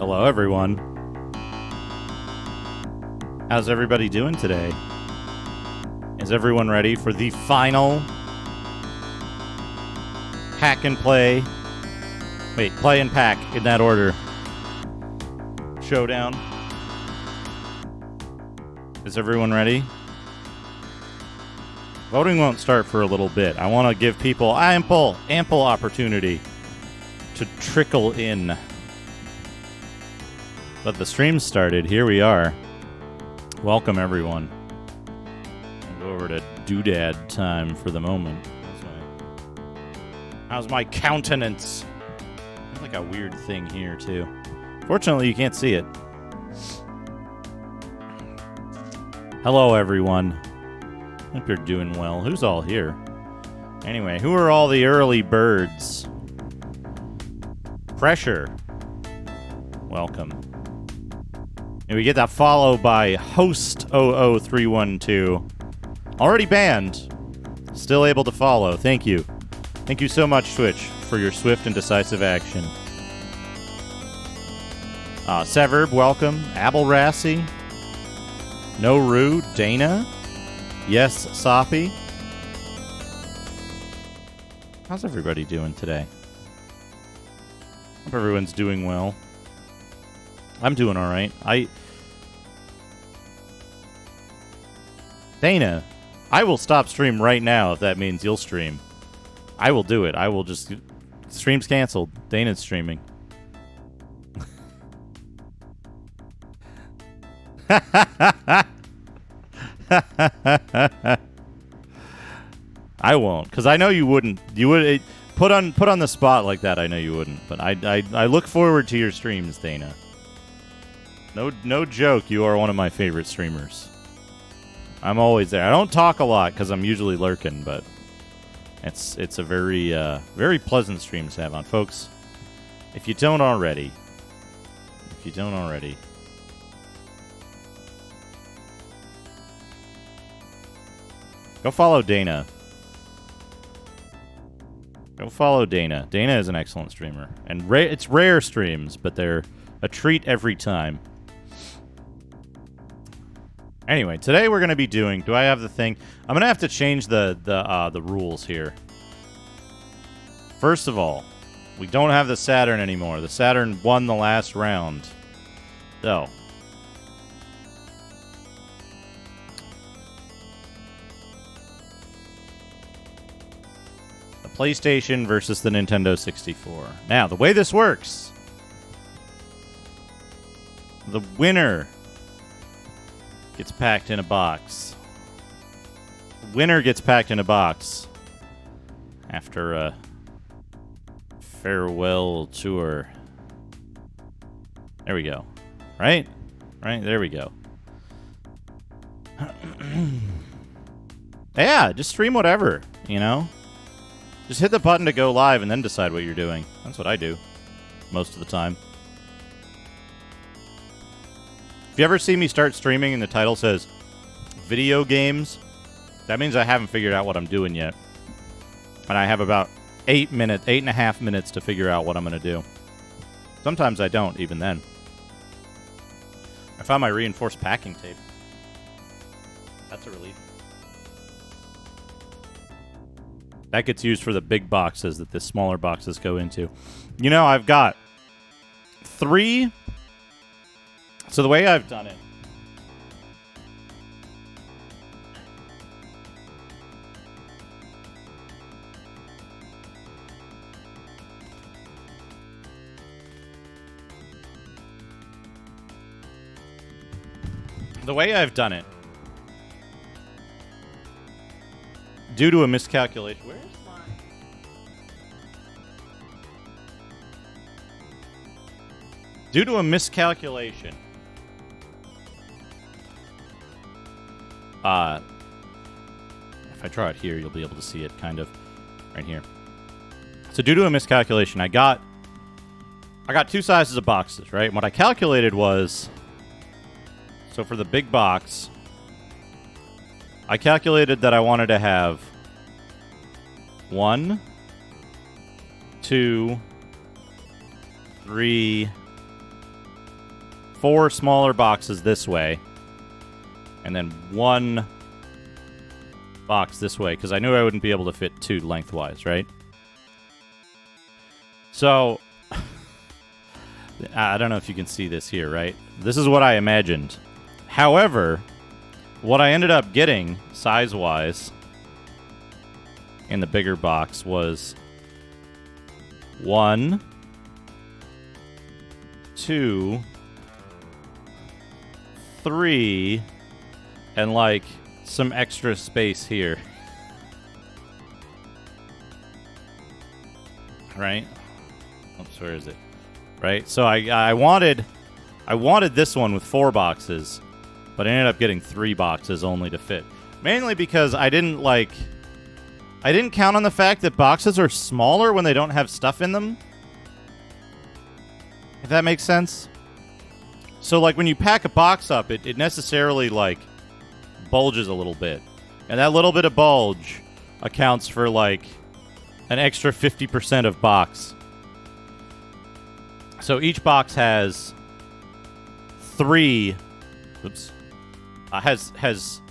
Hello, everyone. How's everybody doing today? Is everyone ready for the final hack and play? Wait, play and pack in that order. Showdown. Is everyone ready? Voting won't start for a little bit. I want to give people ample opportunity to trickle in. But the stream started. Here we are. Welcome, everyone. I'll go over to doodad time for the moment. How's my countenance? There's like a weird thing here, too. Fortunately, you can't see it. Hello, everyone. Hope you're doing well. Who's all here? Anyway, who are all the early birds? Pressure. Welcome. And we get that follow by Host00312. Already banned. Still able to follow. Thank you. Thank you so much, Twitch, for your swift and decisive action. Severb, welcome. Abelrassi. No Rue. Dana. Yes, Soppy. How's everybody doing today? Hope everyone's doing well. I'm doing all right. Dana, I will stop stream right now if that means you'll stream. I will do it. I will just... Stream's canceled. Dana's streaming. I won't, because I know you wouldn't. You would put on the spot like that. I know you wouldn't, but I look forward to your streams, Dana. No joke. You are one of my favorite streamers. I'm always there. I don't talk a lot because I'm usually lurking, but it's a very pleasant stream to have on, folks. If you don't already, go follow Dana. Go follow Dana. Dana is an excellent streamer. And it's rare streams, but they're a treat every time. Anyway, today we're going to be doing... Do I have the thing? I'm going to have to change the rules here. First of all, we don't have the Saturn anymore. The Saturn won the last round. So... PlayStation versus the Nintendo 64. Now, the way this works, the winner gets packed in a box. The winner gets packed in a box after a farewell tour. There we go. Right? There we go. Yeah, just stream whatever, you know? Just hit the button to go live and then decide what you're doing. That's what I do most of the time. If you ever see me start streaming and the title says video games, that means I haven't figured out what I'm doing yet. And I have about 8.5 minutes to figure out what I'm going to do. Sometimes I don't, even then. I found my reinforced packing tape. That's a relief. That gets used for the big boxes that the smaller boxes go into. You know, I've got 3. So the way I've done it. The way I've done it. Due to a miscalculation. Where is my... Due to a miscalculation. If I draw it here, you'll be able to see it kind of right here. So due to a miscalculation, I got 2 sizes of boxes, right? And what I calculated was, so for the big box, I calculated that I wanted to have 1, 2, 3, 4 smaller boxes this way, and then 1 box this way, because I knew I wouldn't be able to fit 2 lengthwise, right? So, I don't know if you can see this here, right? This is what I imagined. However, what I ended up getting, size-wise, in the bigger box was 1, 2, 3, and like some extra space here. Right? Oops, where is it? Right? So I wanted this one with 4 boxes, but I ended up getting 3 boxes only to fit. Mainly because I didn't count on the fact that boxes are smaller when they don't have stuff in them. If that makes sense. So, like, when you pack a box up, it necessarily, like, bulges a little bit. And that little bit of bulge accounts for, like, an extra 50% of box. So each box has 3... Oops. Has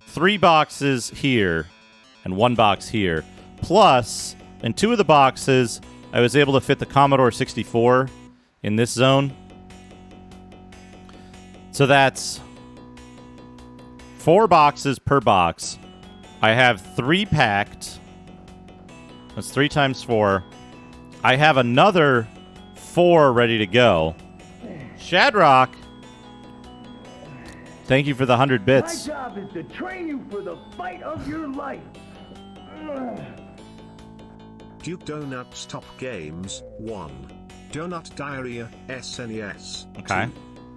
3 boxes here and 1 box here. Plus, in 2 of the boxes, I was able to fit the Commodore 64 in this zone. So that's 4 boxes per box. I have 3 packed. That's 3 times 4. I have another 4 ready to go. Shadrock, thank you for the 100 bits. My job is to train you for the fight of your life. Duke Donuts Top Games 1. Donut Diarrhea SNES. Okay. 2.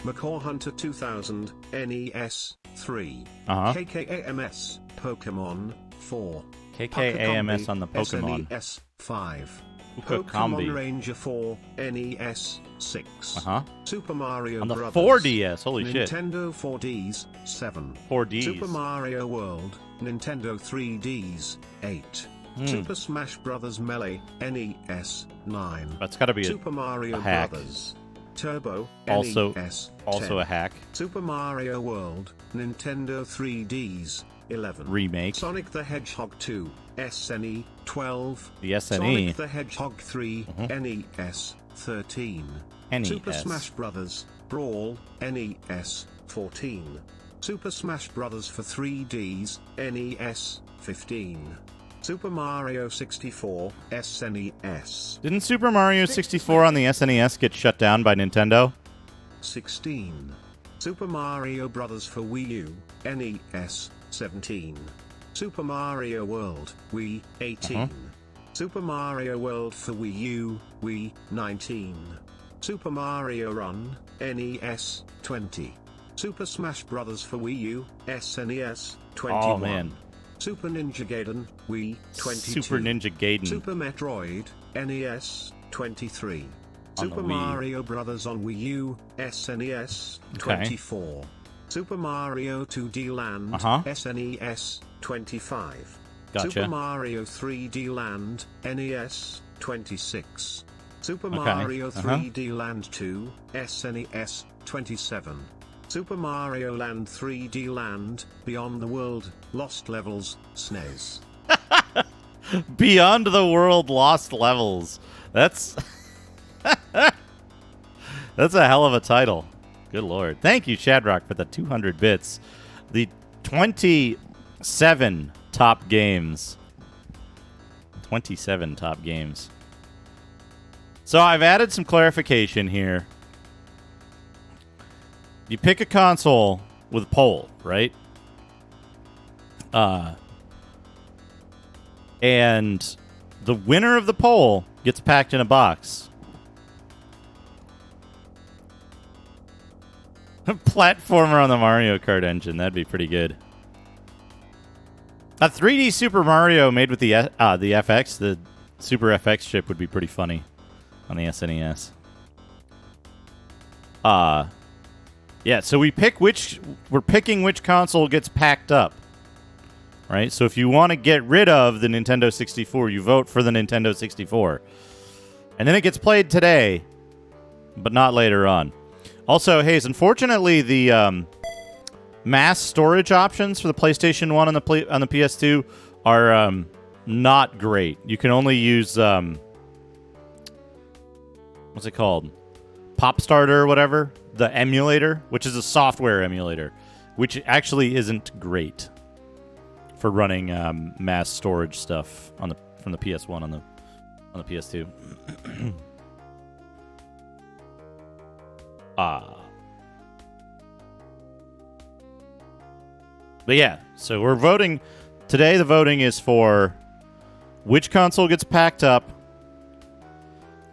Macaw Hunter 2000 NES 3. Uh-huh. KKAMS Pokemon 4. KKAMS on the Pokemon. SNES 5. Puka Pokemon Combi. Ranger 4 NES 6. Uh-huh. Super Mario On the Brothers 4DS. Holy shit. Nintendo 4Ds 7. 4Ds. Super Mario World Nintendo 3Ds 8. Super Smash Bros. Melee NES 9. That's got to be Super Mario a hack. Brothers Turbo Also- NES also 10. a hack. Super Mario World Nintendo 3Ds 11. Remake. Sonic the Hedgehog 2 SNE 12. The SNE. Sonic the Hedgehog 3 NES 13. NES. Super Smash Bros. Brawl NES 14. Super Smash Bros. for 3Ds NES 15. Super Mario 64 SNES Didn't Super Mario 64 on the SNES get shut down by Nintendo? 16. Super Mario Bros. for Wii U NES 17. Super Mario World Wii 18. Super Mario World for Wii U Wii 19. Super Mario Run NES 20. Super Smash Bros. for Wii U SNES 21. Oh, man. Super Ninja Gaiden Wii 22. Super Ninja Gaiden. Super Metroid NES 23. On Super the Wii. Mario Bros. on Wii U SNES 24. Super Mario 2D Land SNES 25. Gotcha. Super Mario 3D Land NES 26. Super Okay. Mario 3D Land 2 SNES 27. Super Mario Land 3D Land Beyond the World Lost Levels SNES. Beyond the World Lost Levels. That's that's a hell of a title. Good lord. Thank you, Shadrock, for the 200 bits. The 27 top games. 27 top games. So I've added some clarification here. You pick a console with a poll, right? And the winner of the poll gets packed in a box. A platformer on the Mario Kart engine. That'd be pretty good. A 3D Super Mario made with the FX, the Super FX chip would be pretty funny on the SNES. Yeah, so we're picking which console gets packed up. Right? So if you want to get rid of the Nintendo 64, you vote for the Nintendo 64. And then it gets played today. but not later on. Also, Hayes, unfortunately, the mass storage options for the PlayStation 1 on the PS2 are not great. You can only use what's it called? Popstarter or whatever, the emulator, which is a software emulator, which actually isn't great for running mass storage stuff from the PS1 on the PS2. But yeah, so we're voting today. The voting is for which console gets packed up.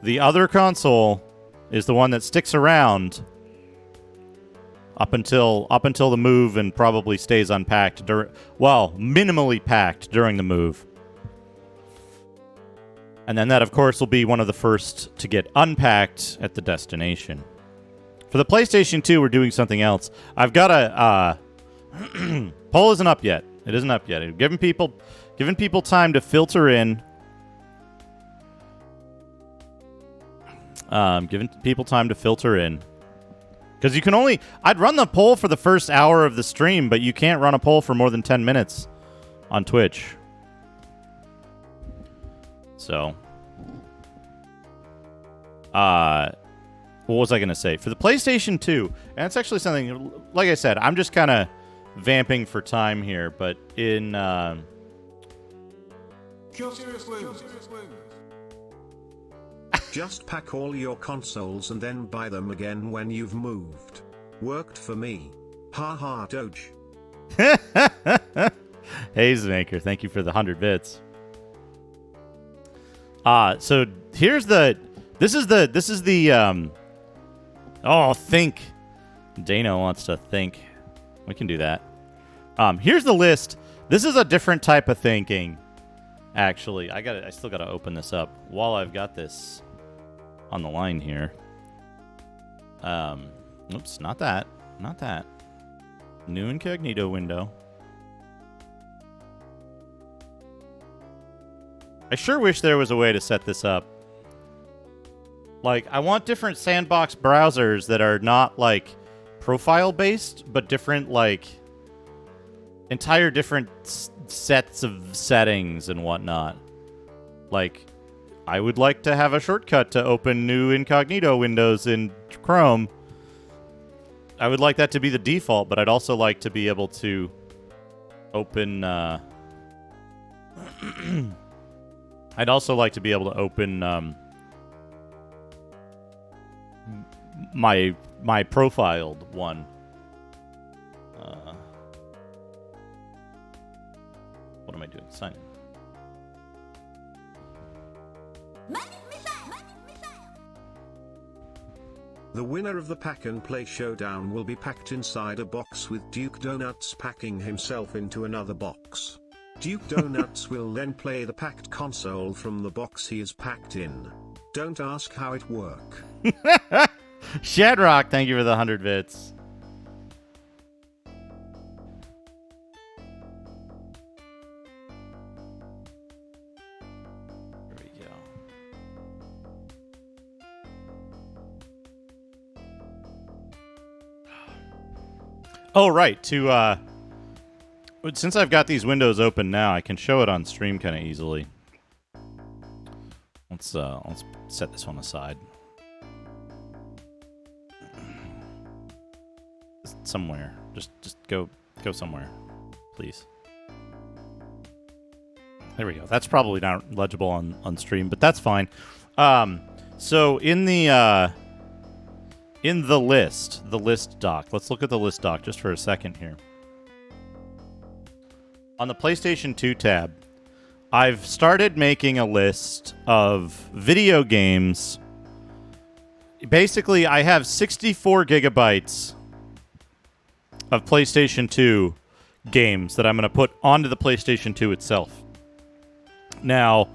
The other console is the one that sticks around up until the move and probably stays unpacked minimally packed during the move. And then that, of course, will be one of the first to get unpacked at the destination. For the PlayStation 2, we're doing something else. I've got a poll isn't up yet. It isn't up yet. Giving people time to filter in. Giving people time to filter in. Because you can only... I'd run the poll for the first hour of the stream, but you can't run a poll for more than 10 minutes on Twitch. So... what was I going to say? For the PlayStation 2, and it's actually something... Like I said, I'm just kind of vamping for time here, but in... Kill seriously. Just pack all your consoles and then buy them again when you've moved. Worked for me. Ha ha, Doge. Hazemaker, thank you for the 100 bits. So here's the... This is the think. Dana wants to think. We can do that. Here's the list. This is a different type of thinking. Actually, I still gotta open this up while I've got this on the line here. Oops, not that. New incognito window. I sure wish there was a way to set this up. Like, I want different sandbox browsers that are not, like, profile-based, but different, like, entire different sets of settings and whatnot. Like, I would like to have a shortcut to open new incognito windows in Chrome. I would like that to be the default, but I'd also like to be able to open, I'd also like to be able to open, my profiled one. What am I doing? Sign in. The winner of the Pack and Play Showdown will be packed inside a box with Duke Donuts packing himself into another box. Duke Donuts will then play the packed console from the box he is packed in. Don't ask how it works. Shadrock, thank you for the 100 bits. There we go. Oh, right. Since I've got these windows open now, I can show it on stream kind of easily. Let's set this one aside. Somewhere. Just go somewhere, please. There we go. That's probably not legible on stream, but that's fine. So in the list doc, let's look at the list doc just for a second here. On the PlayStation 2 tab, I've started making a list of video games. Basically, I have 64 gigabytes of PlayStation 2 games that I'm going to put onto the PlayStation 2 itself. Now,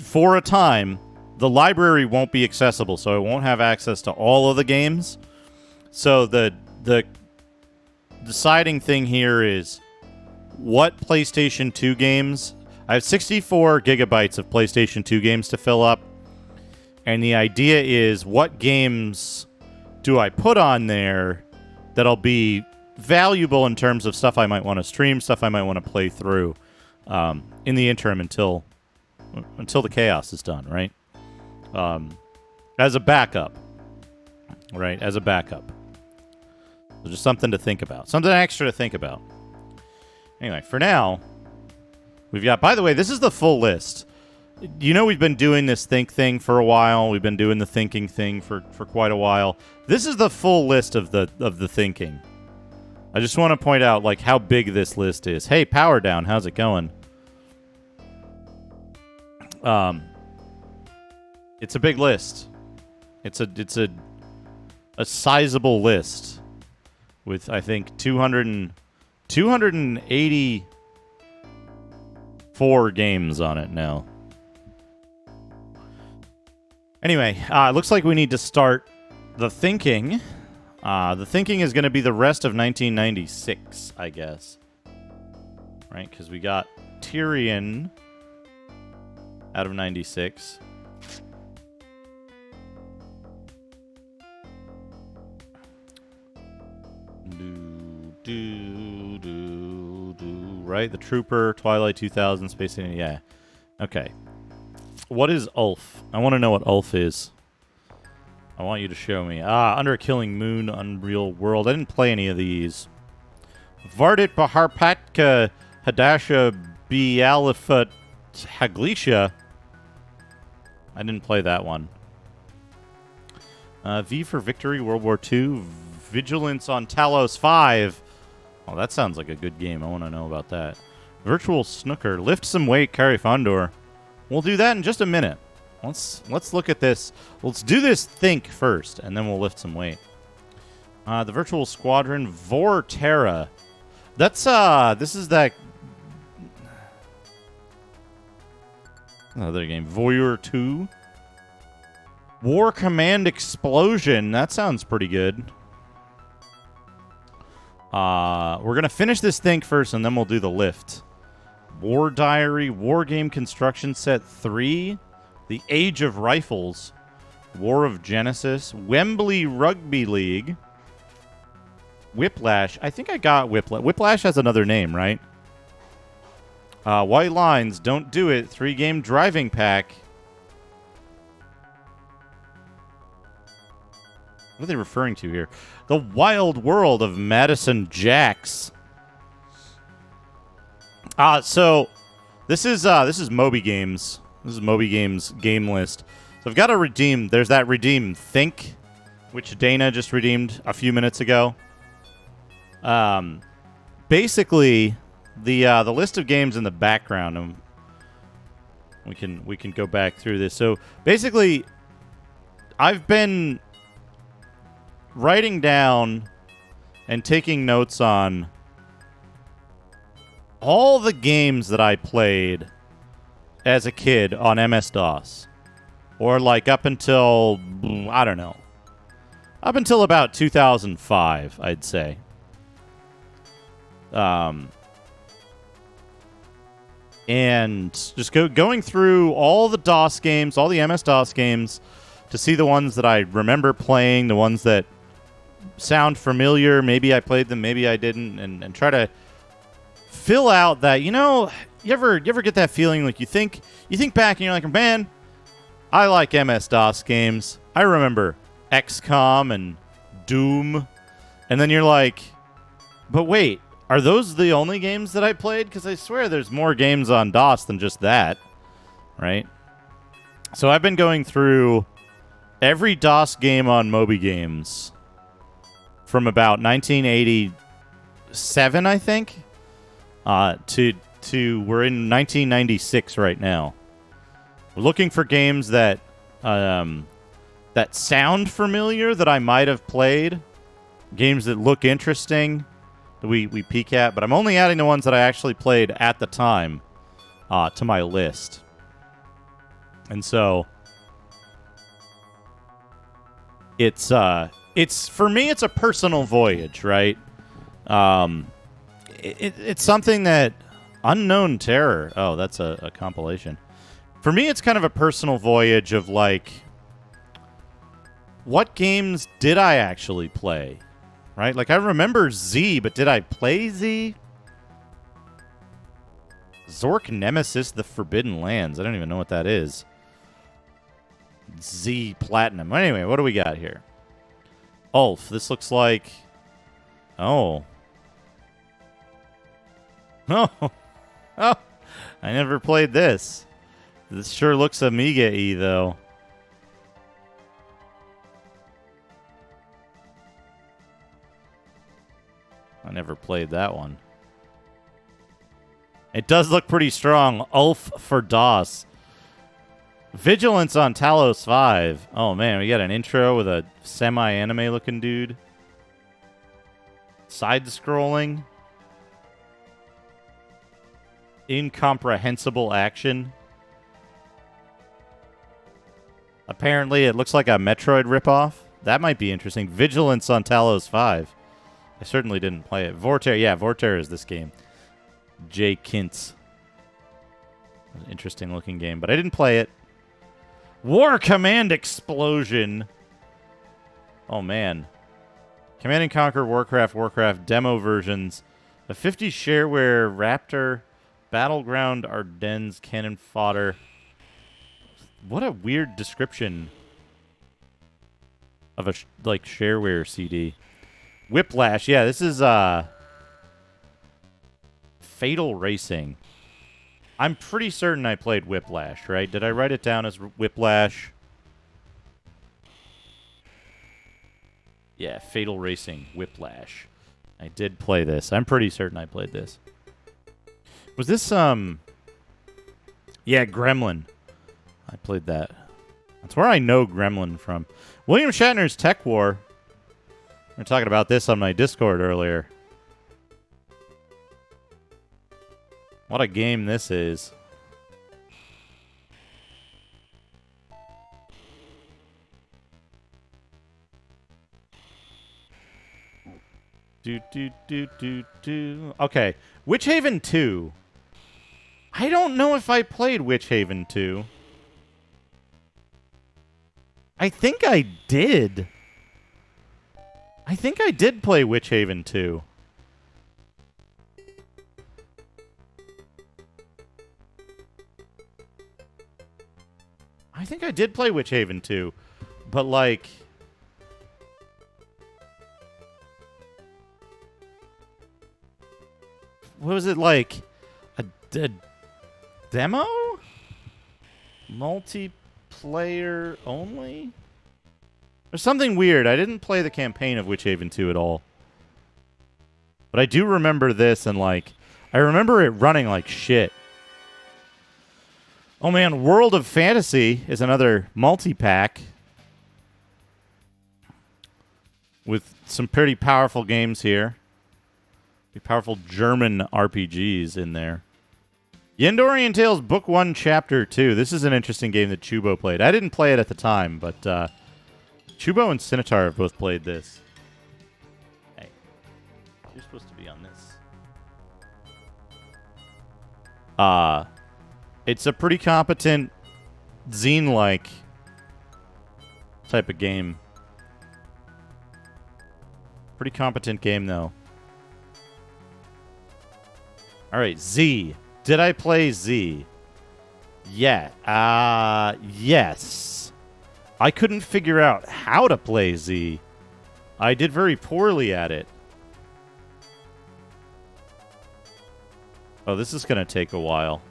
for a time, the library won't be accessible, so I won't have access to all of the games. So the deciding thing here is what PlayStation 2 games. I have 64 gigabytes of PlayStation 2 games to fill up, And the idea is, what games do I put on there that'll be valuable in terms of stuff I might want to stream, stuff I might want to play through in the interim until the chaos is done, right? As a backup, right? As a backup. So just something to think about. Something extra to think about. Anyway, for now, we've got... By the way, this is the full list. You know, we've been doing this think thing for a while. We've been doing the thinking thing for quite a while. This is the full list of the thinking. I just want to point out, like, how big this list is. Hey, Power Down, how's it going? It's a big list. It's a sizable list with, I think, 284 games on it now. Anyway, it looks like we need to start the thinking. The thinking is going to be the rest of 1996, I guess. Right? Because we got Tyrion out of 96. Right? The Trooper, Twilight 2000, Space Alien. Yeah. Okay. What is Ulf? I want to know what Ulf is. I want you to show me. Under a Killing Moon, Unreal World. I didn't play any of these. Vardit Baharpatka Hadasha Bialifat Haglisha. I didn't play that one. V for Victory, World War II. Vigilance on Talos 5. Oh, that sounds like a good game. I want to know about that. Virtual Snooker. Lift Some Weight, Carry Fondor. We'll do that in just a minute. Let's look at this. Let's do this think first, and then we'll lift some weight. The Virtual Squadron, Vorterra. That's this is that another game. Voyeur 2. War Command Explosion. That sounds pretty good. We're gonna finish this think first, and then we'll do the lift. War Diary, War Game Construction Set 3, The Age of Rifles, War of Genesis, Wembley Rugby League, Whiplash. I think I got Whiplash. Whiplash has another name, right? White Lines, Don't Do It, 3-game driving pack. What are they referring to here? The Wild World of Madison Jacks. So this is Moby Games. This is Moby Games game list. So I've got to redeem. There's that redeem Think, which Dana just redeemed a few minutes ago. Basically, the list of games in the background, and we can go back through this. So basically, I've been writing down and taking notes on all the games that I played as a kid on MS-DOS. Or like up until, I don't know, up until about 2005, I'd say. And just going through all the DOS games, all the MS-DOS games, to see the ones that I remember playing, the ones that sound familiar. Maybe I played them, maybe I didn't, and try to fill out that, you ever get that feeling like you think back and you're like, man, I like MS-DOS games. I remember XCOM and Doom. And then you're like, but wait, are those the only games that I played? Because I swear there's more games on DOS than just that, right? So I've been going through every DOS game on Moby Games from about 1987, I think, to we're in 1996 right now. We're looking for games that that sound familiar, that I might have played, games that look interesting that we peek at, but I'm only adding the ones that I actually played at the time to my list. And so it's for me, it's a personal voyage, right? It's something that Unknown Terror. Oh, that's a compilation. For me, it's kind of a personal voyage of like what games did I actually play? Right? Like, I remember Z, but did I play Z? Zork Nemesis, The Forbidden Lands. I don't even know what that is. Z Platinum. Anyway, what do we got here? Ulf. This looks like... Oh. Oh. Oh. I never played this. This sure looks Amiga-y, though. I never played that one. It does look pretty strong. Ulf for DOS. Vigilance on Talos 5. Oh, man. We got an intro with a semi-anime looking dude. Side-scrolling. Incomprehensible action. Apparently, it looks like a Metroid ripoff. That might be interesting. Vigilance on Talos 5. I certainly didn't play it. Vorter. Yeah, Vorter is this game. Jay Kintz. An interesting looking game, but I didn't play it. War Command Explosion. Oh, man. Command and Conquer, Warcraft demo versions. A 50 shareware Raptor, Battleground, Ardennes, Cannon Fodder. What a weird description of a shareware CD. Whiplash. Yeah, this is Fatal Racing. I'm pretty certain I played Whiplash, right? Did I write it down as Whiplash? Yeah, Fatal Racing, Whiplash. I did play this. I'm pretty certain I played this. Was this, Yeah, Gremlin. I played that. That's where I know Gremlin from. William Shatner's Tech War. We were talking about this on my Discord earlier. What a game this is. Okay. Witch Haven 2. I don't know if I played Witch Haven 2. I think I did. I think I did play Witch Haven 2. I think I did play Witch Haven 2. But, like... What was it like? A demo? Multiplayer only? There's something weird. I didn't play the campaign of Witch Haven 2 at all. But I do remember this, and, like, I remember it running like shit. Oh, man, World of Fantasy is another multi-pack with some pretty powerful games here. Pretty powerful German RPGs in there. Yendorian Tales Book 1, Chapter 2. This is an interesting game that Chubo played. I didn't play it at the time, but Chubo and Sinitar have both played this. Hey, you're supposed to be on this. It's a pretty competent zine-like type of game. Pretty competent game, though. All right, Z. Did I play Z? Yeah. Yes. I couldn't figure out how to play Z. I did very poorly at it. Oh, this is going to take a while.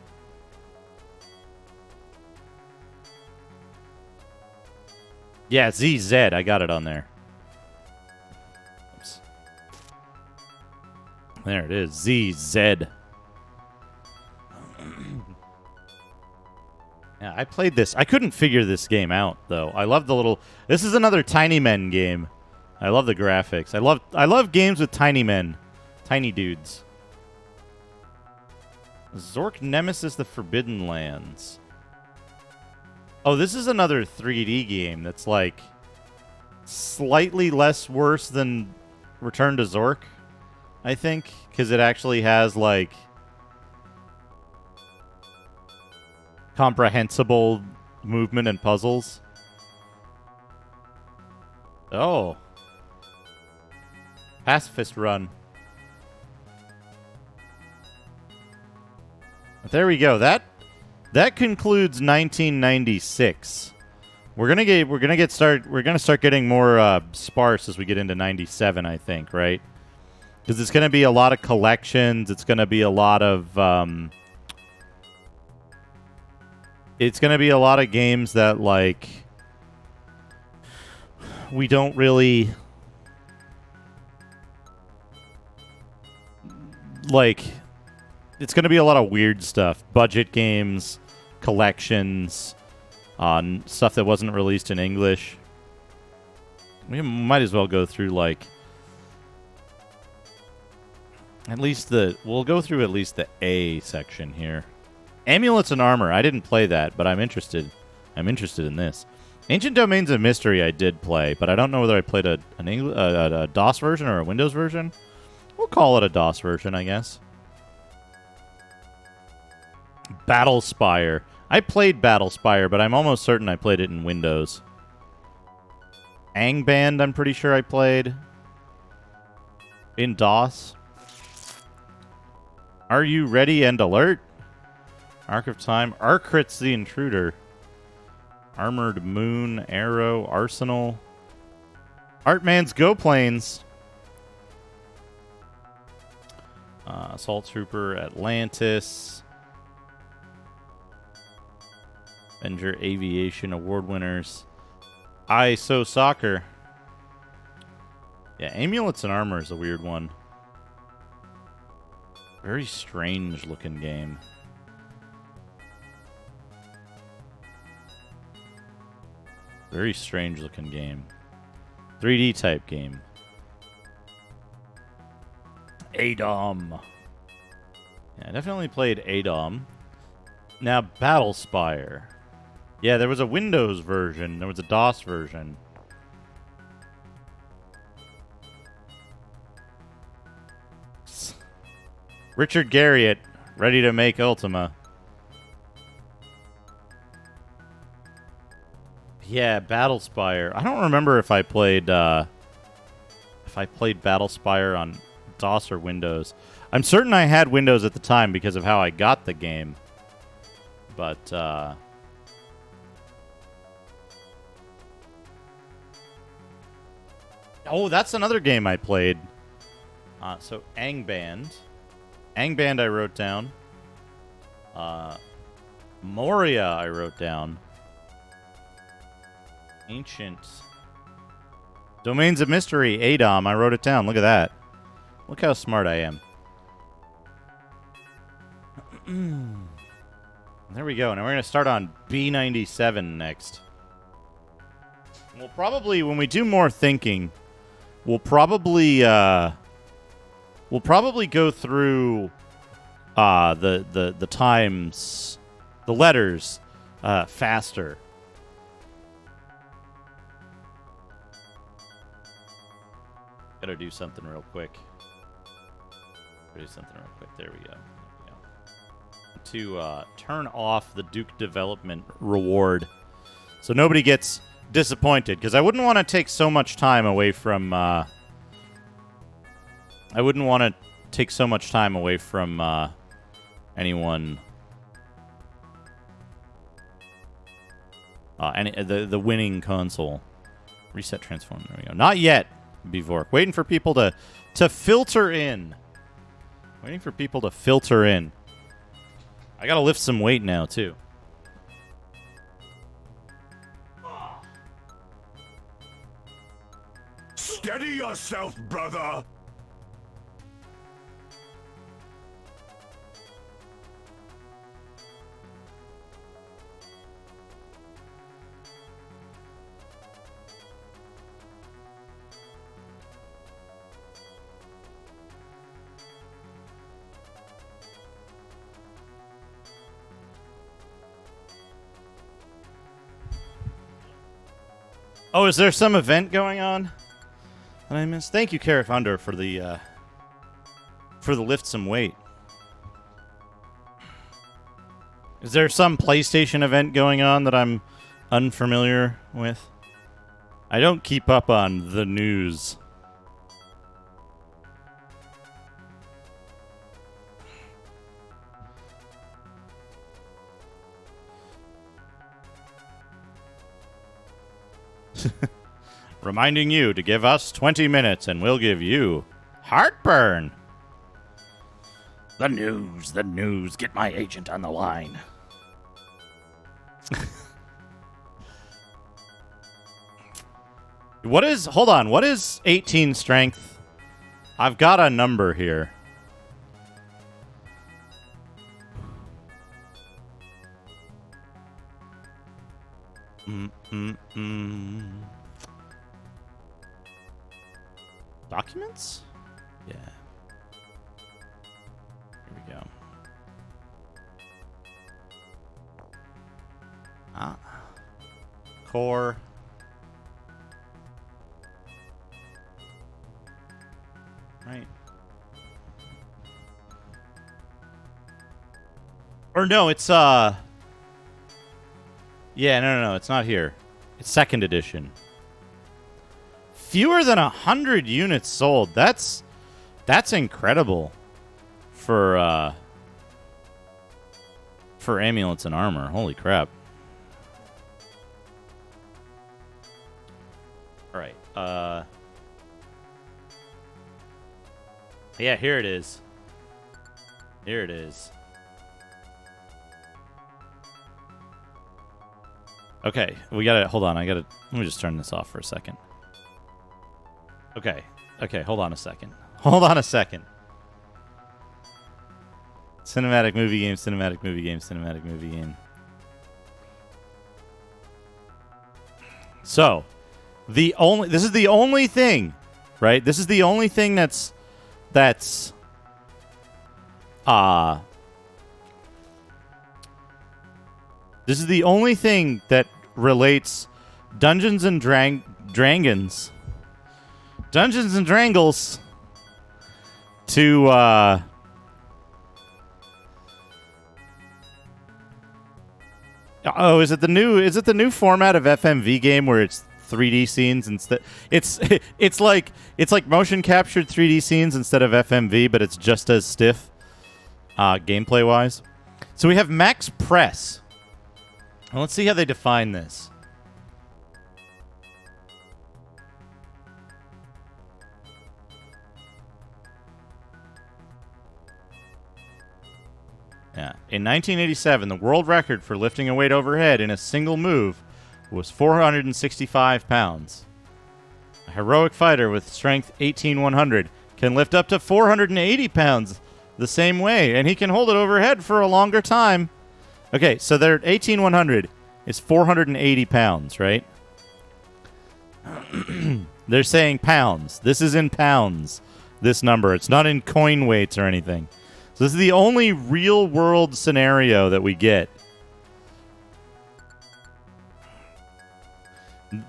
Yeah, ZZ. I got it on there. Oops. There it is. ZZ. Yeah, I played this. I couldn't figure this game out, though. I love the little... This is another Tiny Men game. I love the graphics. I love games with tiny men. Tiny dudes. Zork Nemesis, The Forbidden Lands. Oh, this is another 3D game that's, like, slightly less worse than Return to Zork, I think. Because it actually has, like... comprehensible movement and puzzles. Oh. Pacifist run. There we go. That concludes 1996. We're gonna start getting more sparse as we get into 97, I think, right? Because it's gonna be a lot of collections. It's gonna be a lot of games that like we don't really like. It's going to be a lot of weird stuff. Budget games, collections, stuff that wasn't released in English. We might as well go through, like, we'll go through at least the A section here. Amulets and Armor. I didn't play that, but I'm interested. I'm interested in this. Ancient Domains of Mystery I did play, but I don't know whether I played a DOS version or a Windows version. We'll call it a DOS version, I guess. Battlespire. I played Battlespire, but I'm almost certain I played it in Windows. Angband, I'm pretty sure I played in DOS. Are you ready and alert? Arc of Time. Arcrit's the Intruder. Armored Moon. Arrow. Arsenal. Artman's Go Planes. Assault Trooper. Atlantis. Avenger Aviation Award winners. ISO Soccer. Yeah, Amulets and Armor is a weird one. Very strange looking game. Very strange looking game. 3D type game. ADOM. Yeah, I definitely played ADOM. Now, Battlespire. Yeah, there was a Windows version. There was a DOS version. Richard Garriott, ready to make Ultima. Yeah, Battlespire. I don't remember if I played Battlespire on DOS or Windows. I'm certain I had Windows at the time because of how I got the game. But oh, that's another game I played. So Angband. Angband I wrote down. Moria I wrote down. Ancient. Domains of Mystery, ADOM, I wrote it down. Look at that. Look how smart I am. There we go. Now we're going to start on B97 next. We'll probably, when we do more thinking, we'll probably go through the times, the letters faster. Gotta do something real quick. There we go. To turn off the Duke Development reward, so nobody gets disappointed. Because I wouldn't want to take so much time away from. Anyone. The winning console. Reset transform. There we go. Not yet. Bevork. Waiting for people to filter in. Waiting for people to filter in. I gotta lift some weight now, too. Steady yourself, brother! Oh, is there some event going on that I missed? Thank you, Carafundor, for the lift some weight. Is there some PlayStation event going on that I'm unfamiliar with? I don't keep up on the news. Reminding you to give us 20 minutes and we'll give you heartburn. The news, the news. Get my agent on the line. Hold on, what is 18 strength? I've got a number here. Documents? Yeah. Here we go. Core. Right. Or no, it's yeah, no, it's not here. It's second edition. Fewer than 100 units sold. That's incredible for amulets and armor. Holy crap. All right. Yeah, here it is. Here it is. Okay, we gotta hold on. Let me just turn this off for a second. Okay, hold on a second. Hold on a second. Cinematic movie game, cinematic movie game, cinematic movie game. So, this is the only thing, right? This is the only thing that's this is the only thing that relates Dungeons and Dragons to is it the new format of FMV game where it's 3D scenes instead? It's like motion captured 3D scenes instead of FMV, but it's just as stiff gameplay wise. So we have max press. Well, let's see how they define this. Yeah. In 1987, the world record for lifting a weight overhead in a single move was 465 pounds. A heroic fighter with strength 18,100 can lift up to 480 pounds the same way, and he can hold it overhead for a longer time. Okay, so their 18,100 is 480 pounds, right? They're saying pounds. This is in pounds, this number. It's not in coin weights or anything. So this is the only real-world scenario that we get.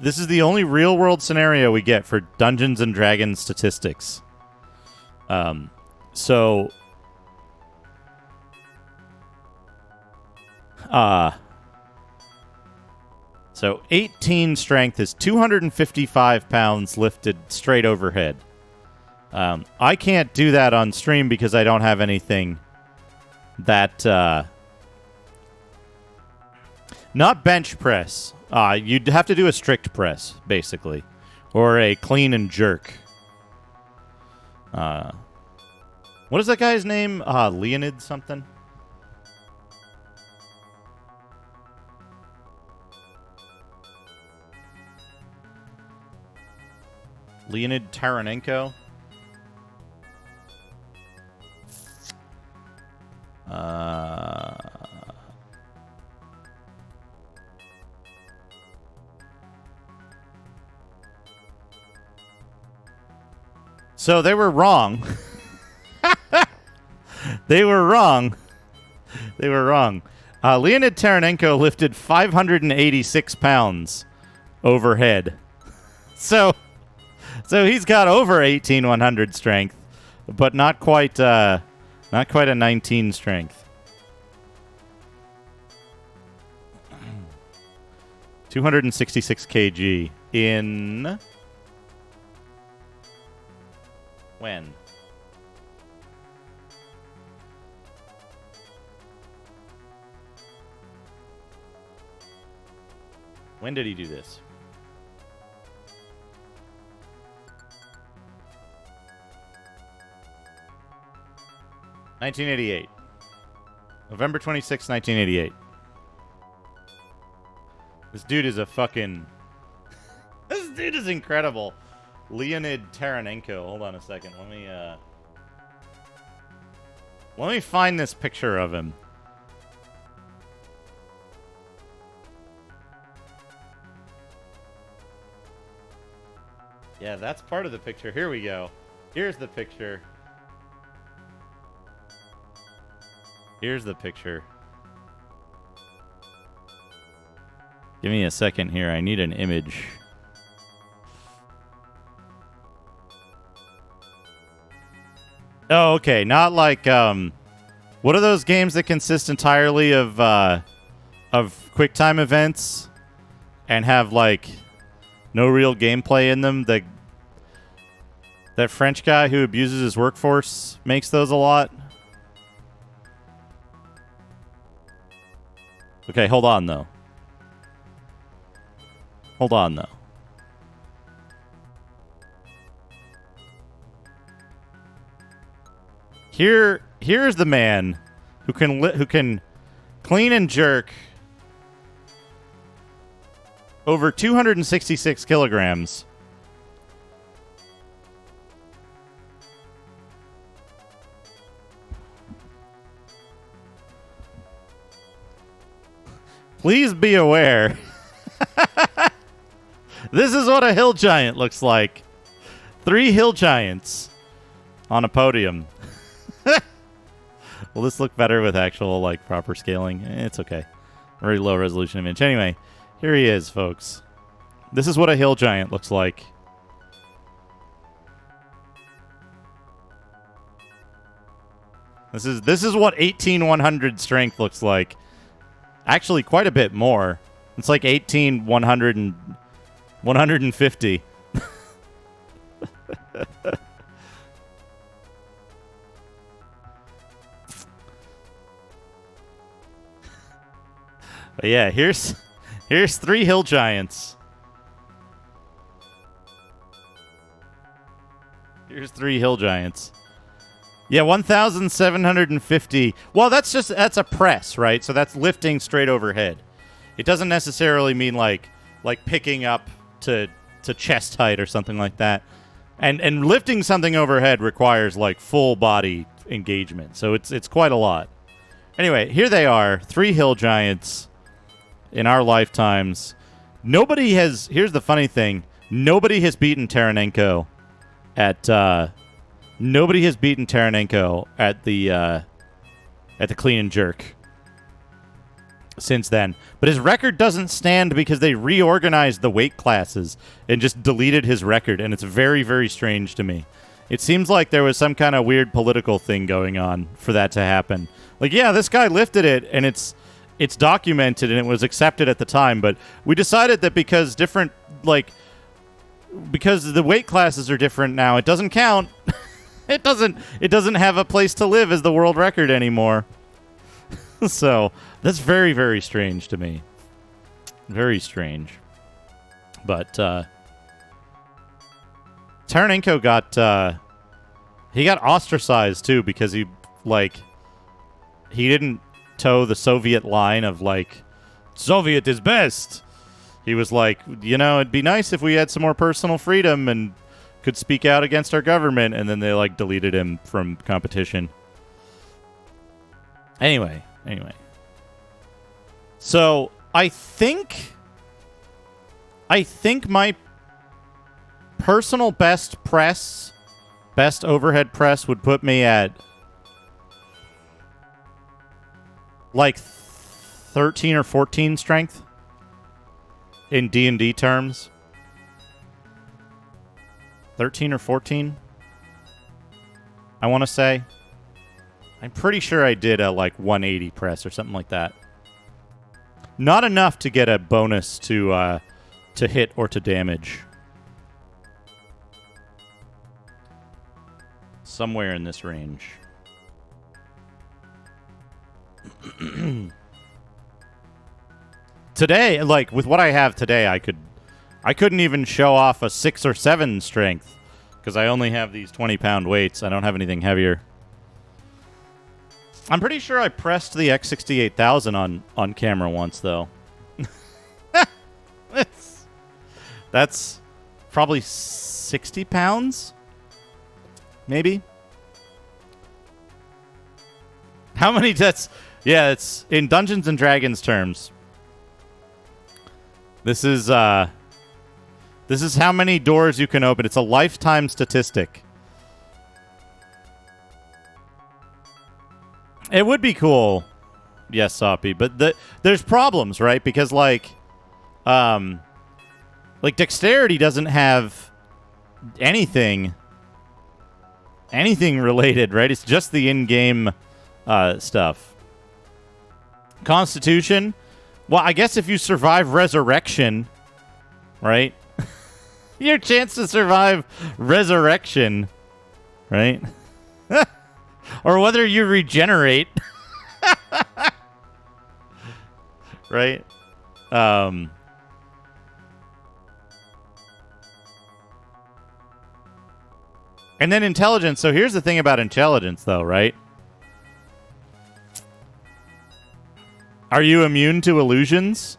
This is the only real-world scenario we get for Dungeons and Dragons statistics. So 18 strength is 255 pounds lifted straight overhead. I can't do that on stream because I don't have anything that... not bench press. You'd have to do a strict press, basically. Or a clean and jerk. What is that guy's name? Leonid something? Leonid Taranenko? So they were wrong. They were wrong. They were wrong. Leonid Taranenko lifted 586 pounds overhead. So he's got over 18,100 strength, but not quite a 19 strength. 266 kg. in... When? When did he do this? $1988. November 26, 1988. This dude is a fucking... This dude is incredible. Leonid Taranenko. Hold on a second. Let me find this picture of him. Yeah, that's part of the picture. Here we go. Here's the picture. Here's the picture. Give me a second here. I need an image. Oh, okay. Not like, what are those games that consist entirely of QuickTime events and have, like, no real gameplay in them? That French guy who abuses his workforce makes those a lot. Okay, hold on, though. Hold on, though. Here's the man who can clean and jerk over 266 kilograms. Please be aware. This is what a hill giant looks like. 3 hill giants on a podium. Will this look better with actual, like, proper scaling? It's okay. Very low resolution image. Anyway, here he is, folks. This is what a hill giant looks like. This is what 18,100 strength looks like. Actually, quite a bit more. It's like 18,100 and 150. But yeah, here's 3 hill giants. Here's 3 hill giants. Yeah, 1,750. Well, that's a press, right? So that's lifting straight overhead. It doesn't necessarily mean like picking up to chest height or something like that. And lifting something overhead requires like full body engagement. So it's quite a lot. Anyway, here they are, 3 hill giants in our lifetimes. Here's the funny thing. Nobody has beaten Taranenko at the clean and jerk since then. But his record doesn't stand because they reorganized the weight classes and just deleted his record, and it's very, very strange to me. It seems like there was some kind of weird political thing going on for that to happen. Like, yeah, this guy lifted it, and it's documented, and it was accepted at the time, but we decided that because the weight classes are different now, it doesn't count. It doesn't have a place to live as the world record anymore. So that's very, very strange to me. Very strange. But Taranenko got ostracized too because he didn't toe the Soviet line of like Soviet is best. He was like, it'd be nice if we had some more personal freedom and could speak out against our government, and then they like deleted him from competition. Anyway. So I think my personal best overhead press would put me at like 13 or 14 strength in D&D terms. 13 or 14, I want to say. I'm pretty sure I did a like 180 press or something like that. Not enough to get a bonus to to hit or to damage. Somewhere in this range. Today, like with what I have today, I couldn't even show off a 6 or 7 strength because I only have these 20-pound weights. I don't have anything heavier. I'm pretty sure I pressed the X68000 on camera once though. That's probably 60 pounds, maybe. How many? That's yeah. It's in Dungeons and Dragons terms. This is how many doors you can open. It's a lifetime statistic. It would be cool, yes, Soppy, but there's problems, right? Because like dexterity doesn't have anything related, right? It's just the in-game stuff. Constitution. Well, I guess if you survive resurrection, right? Your chance to survive resurrection, right? Or whether you regenerate, right? And then intelligence. So here's the thing about intelligence, though, right? Are you immune to illusions?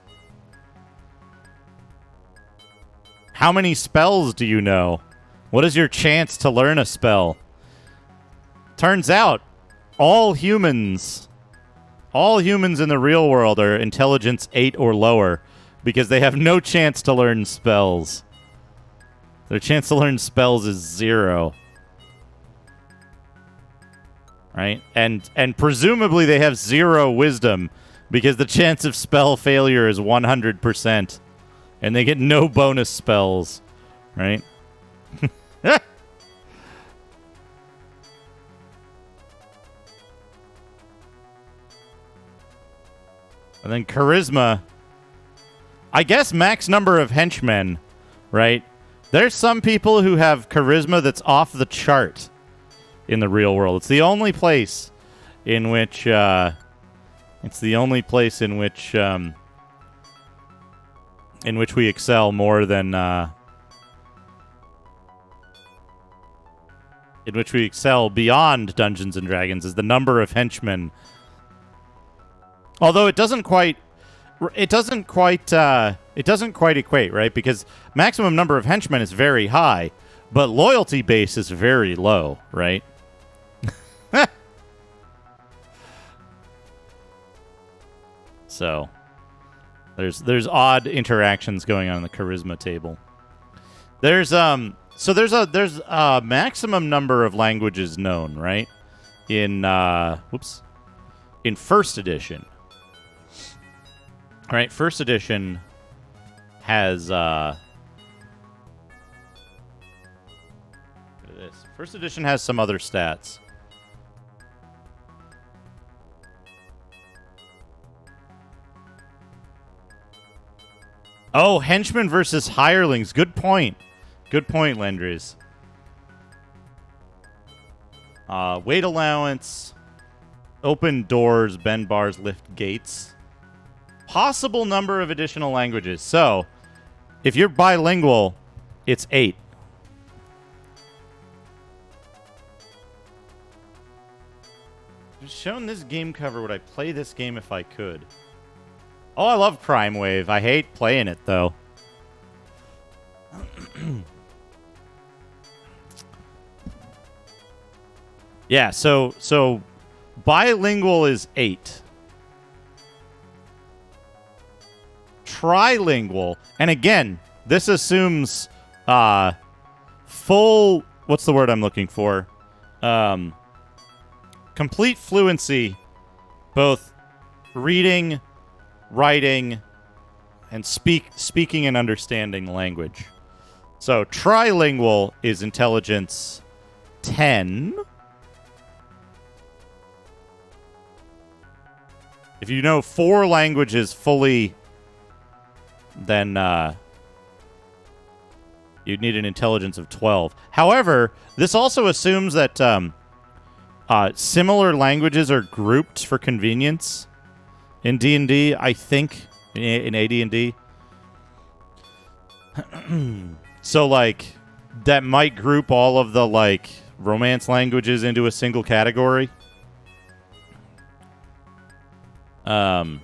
How many spells do you know? What is your chance to learn a spell? Turns out, all humans in the real world are intelligence 8 or lower because they have no chance to learn spells. Their chance to learn spells is 0. Right? And presumably they have 0 wisdom because the chance of spell failure is 100%. And they get no bonus spells. Right? And then charisma. I guess max number of henchmen, right? There's some people who have charisma that's off the chart in the real world. It's the only place in which we excel more than in which we excel beyond Dungeons and Dragons is the number of henchmen. Although it doesn't quite equate, right? Because maximum number of henchmen is very high, but loyalty base is very low, right? So there's odd interactions going on the charisma table. There's a maximum number of languages known, right? In first edition. Right, first edition has First edition has some other stats. Oh, henchmen versus hirelings. Good point. Good point, Lendries. Weight allowance. Open doors, bend bars, lift gates. Possible number of additional languages. So, if you're bilingual, it's 8. Just shown this game cover, would I play this game if I could? Oh, I love Crime Wave. I hate playing it, though. Yeah, so bilingual is 8. Trilingual, and again, this assumes full, what's the word I'm looking for? Complete fluency, both reading, writing, and speaking and understanding language. So trilingual is intelligence 10. If you know 4 languages fully, then You'd need an intelligence of 12. However, this also assumes that similar languages are grouped for convenience in D&D, I think, in AD&D. So, like, that might group all of the, like, Romance languages into a single category. Here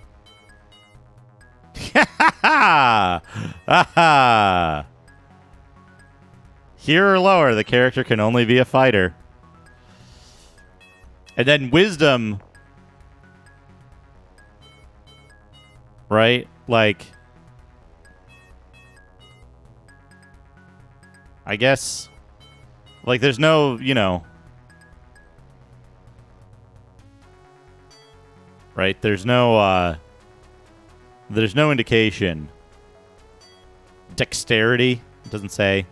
or lower, the character can only be a fighter. And then wisdom, right? Like, I guess, like, there's no, you know, right? There's no indication. Dexterity, it doesn't say.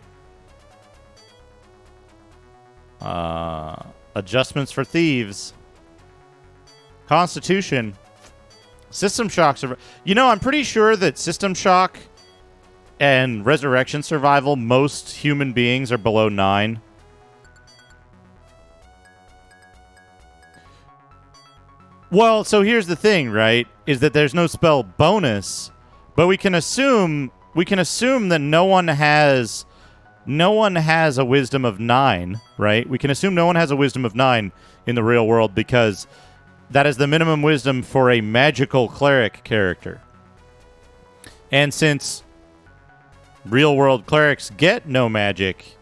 Adjustments for thieves. Constitution. System shock. You know, I'm pretty sure that system shock and resurrection survival, most human beings are below 9. Well, so here's the thing, right? Is that there's no spell bonus, but we can assume that no one has a wisdom of 9, right? We can assume no one has a wisdom of 9 in the real world because that is the minimum wisdom for a magical cleric character. And since real-world clerics get no magic,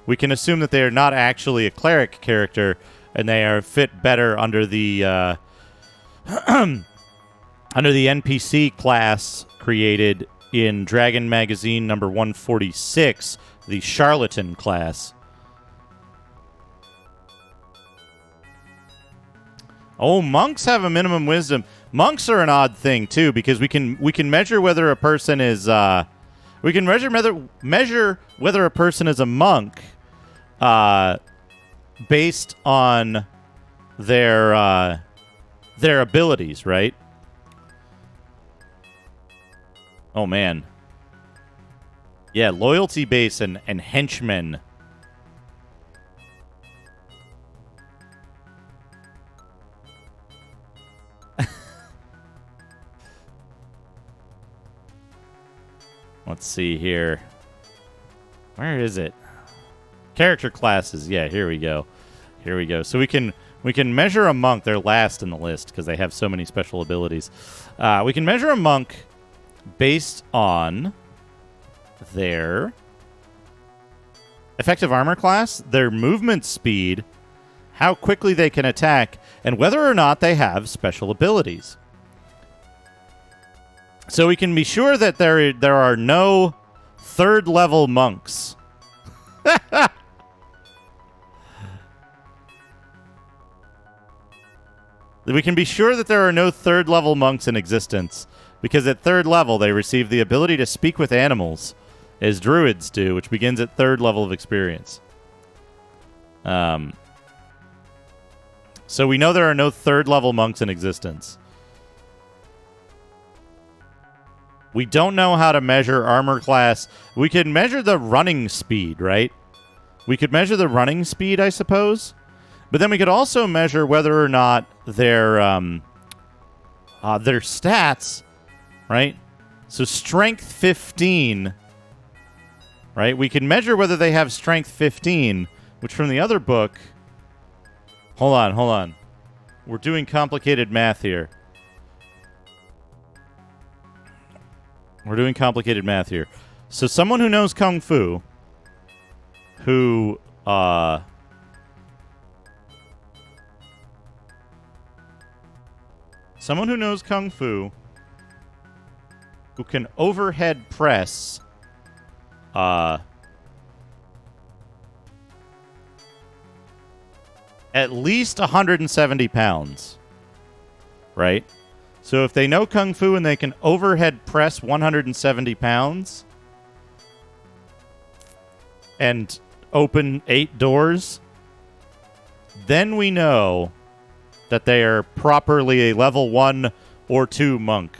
we can assume that they are not actually a cleric character, and they are fit better under the under the NPC class created in Dragon Magazine number 146, the Charlatan class. Oh, monks have a minimum wisdom. Monks are an odd thing too, because we can measure whether a person is we can measure whether a person is a monk based on their abilities, right? Oh man. Yeah, loyalty base and henchmen. Let's see here. Where is it? Character classes. Yeah, here we go. Here we go. So we can measure a monk. They're last in the list because they have so many special abilities. We can measure a monk based on their effective armor class, their movement speed, how quickly they can attack, and whether or not they have special abilities. So we can be sure that there are no third-level monks. We can be sure that there are no third-level monks in existence, because at third level they receive the ability to speak with animals, as druids do, which begins at third level of experience. So we know there are no third-level monks in existence. We don't know how to measure armor class. We can measure the running speed, right? We could measure the running speed, I suppose. But then we could also measure whether or not their stats, right? So strength 15, right? We can measure whether they have strength 15, which from the other book... Hold on. We're doing complicated math here. So someone who knows Kung Fu, who, who can overhead press, at least 170 pounds, right? So if they know Kung Fu and they can overhead press 170 pounds and open 8 doors, then we know that they are properly a level 1 or 2 monk.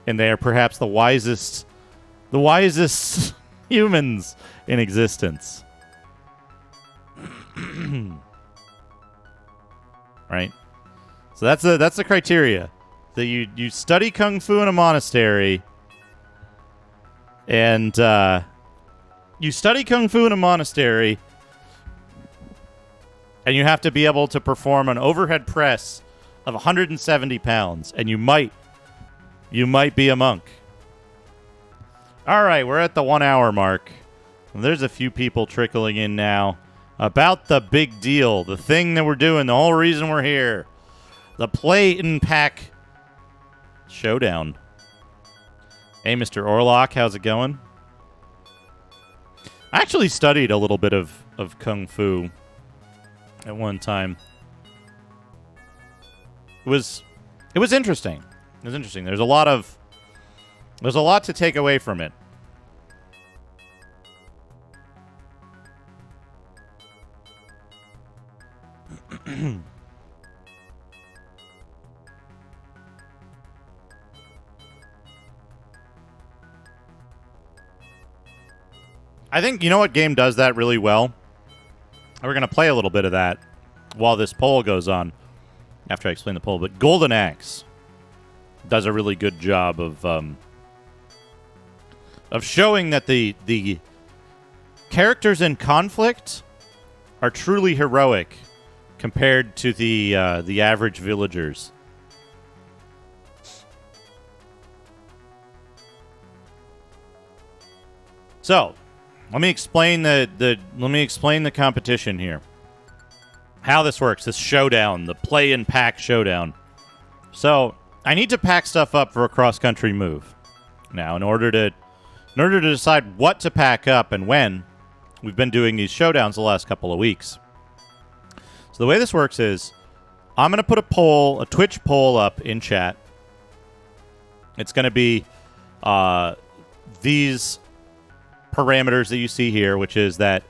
And they are perhaps the wisest humans in existence. Right? So that's the criteria. That you study kung fu in a monastery, and you study kung fu in a monastery, and you have to be able to perform an overhead press of 170 pounds, and you might be a monk. All right, we're at the 1 hour mark. There's a few people trickling in now about the big deal, the thing that we're doing, the whole reason we're here, the Play and Pack Showdown. Hey, Mr. Orlock, how's it going? I actually studied a little bit of Kung Fu at one time. It was interesting. It was interesting. There's a lot to take away from it. I think, you know what game does that really well? We're going to play a little bit of that while this poll goes on, after I explain the poll. But Golden Axe does a really good job of showing that the characters in conflict are truly heroic compared to the average villagers. So, let me explain the competition here. How this works, this showdown, the Play and Pack Showdown. So, I need to pack stuff up for a cross-country move. Now, in order to decide what to pack up and when, we've been doing these showdowns the last couple of weeks. So the way this works is, I'm going to put a Twitch poll up in chat. It's going to be these parameters that you see here, which is that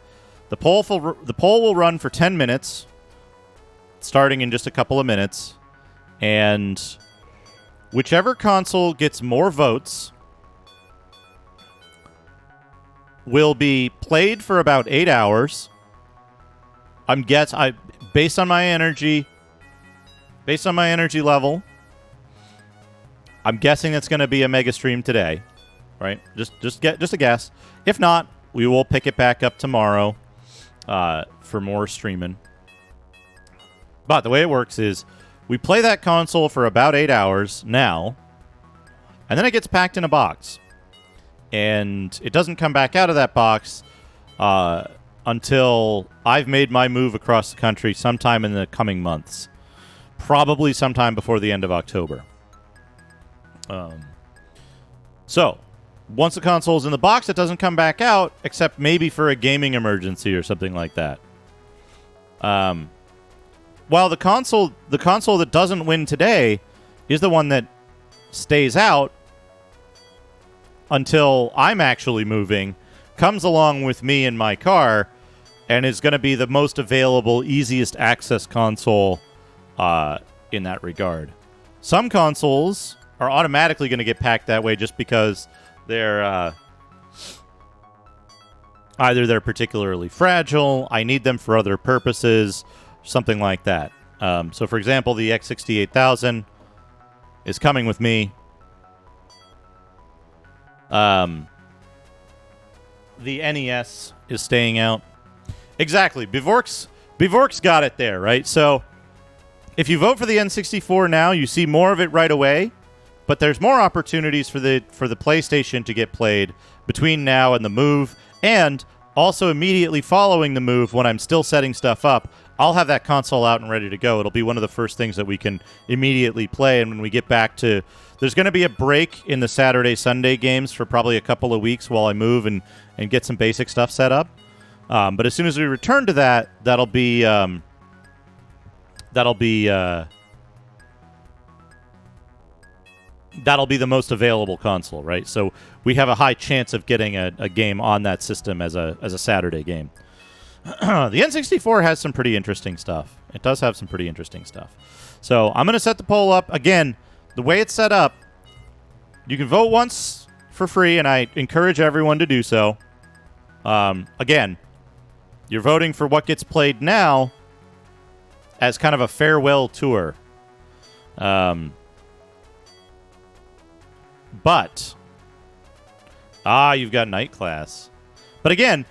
the poll will run for 10 minutes, starting in just a couple of minutes, and whichever console gets more votes will be played for about 8 hours. Based on my energy level, I'm guessing it's going to be a mega stream today, right? Just a guess. If not, we will pick it back up tomorrow for more streaming. But the way it works is we play that console for about 8 hours now, and then it gets packed in a box. And it doesn't come back out of that box until I've made my move across the country sometime in the coming months. Probably sometime before the end of October. So, once the console's in the box, it doesn't come back out, except maybe for a gaming emergency or something like that. While the console that doesn't win today is the one that stays out until I'm actually moving, comes along with me in my car, and is going to be the most available, easiest access console in that regard. Some consoles are automatically going to get packed that way just because they're either they're particularly fragile, I need them for other purposes, something like that. So, for example, the X68000 is coming with me. The NES is staying out. Exactly. Bivork's got it there, right? So, if you vote for the N64 now, you see more of it right away. But there's more opportunities for the PlayStation to get played between now and the move, and also immediately following the move when I'm still setting stuff up, I'll have that console out and ready to go. It'll be one of the first things that we can immediately play, and when we get back to... There's going to be a break in the Saturday-Sunday games for probably a couple of weeks while I move and get some basic stuff set up. But as soon as we return to that, that'll be the most available console, right? So we have a high chance of getting a game on that system as a Saturday game. The N64 has some pretty interesting stuff. It does have some pretty interesting stuff. So I'm going to set the poll up. Again, the way it's set up, you can vote once for free, and I encourage everyone to do so. Again, you're voting for what gets played now as kind of a farewell tour. But you've got night class. But again,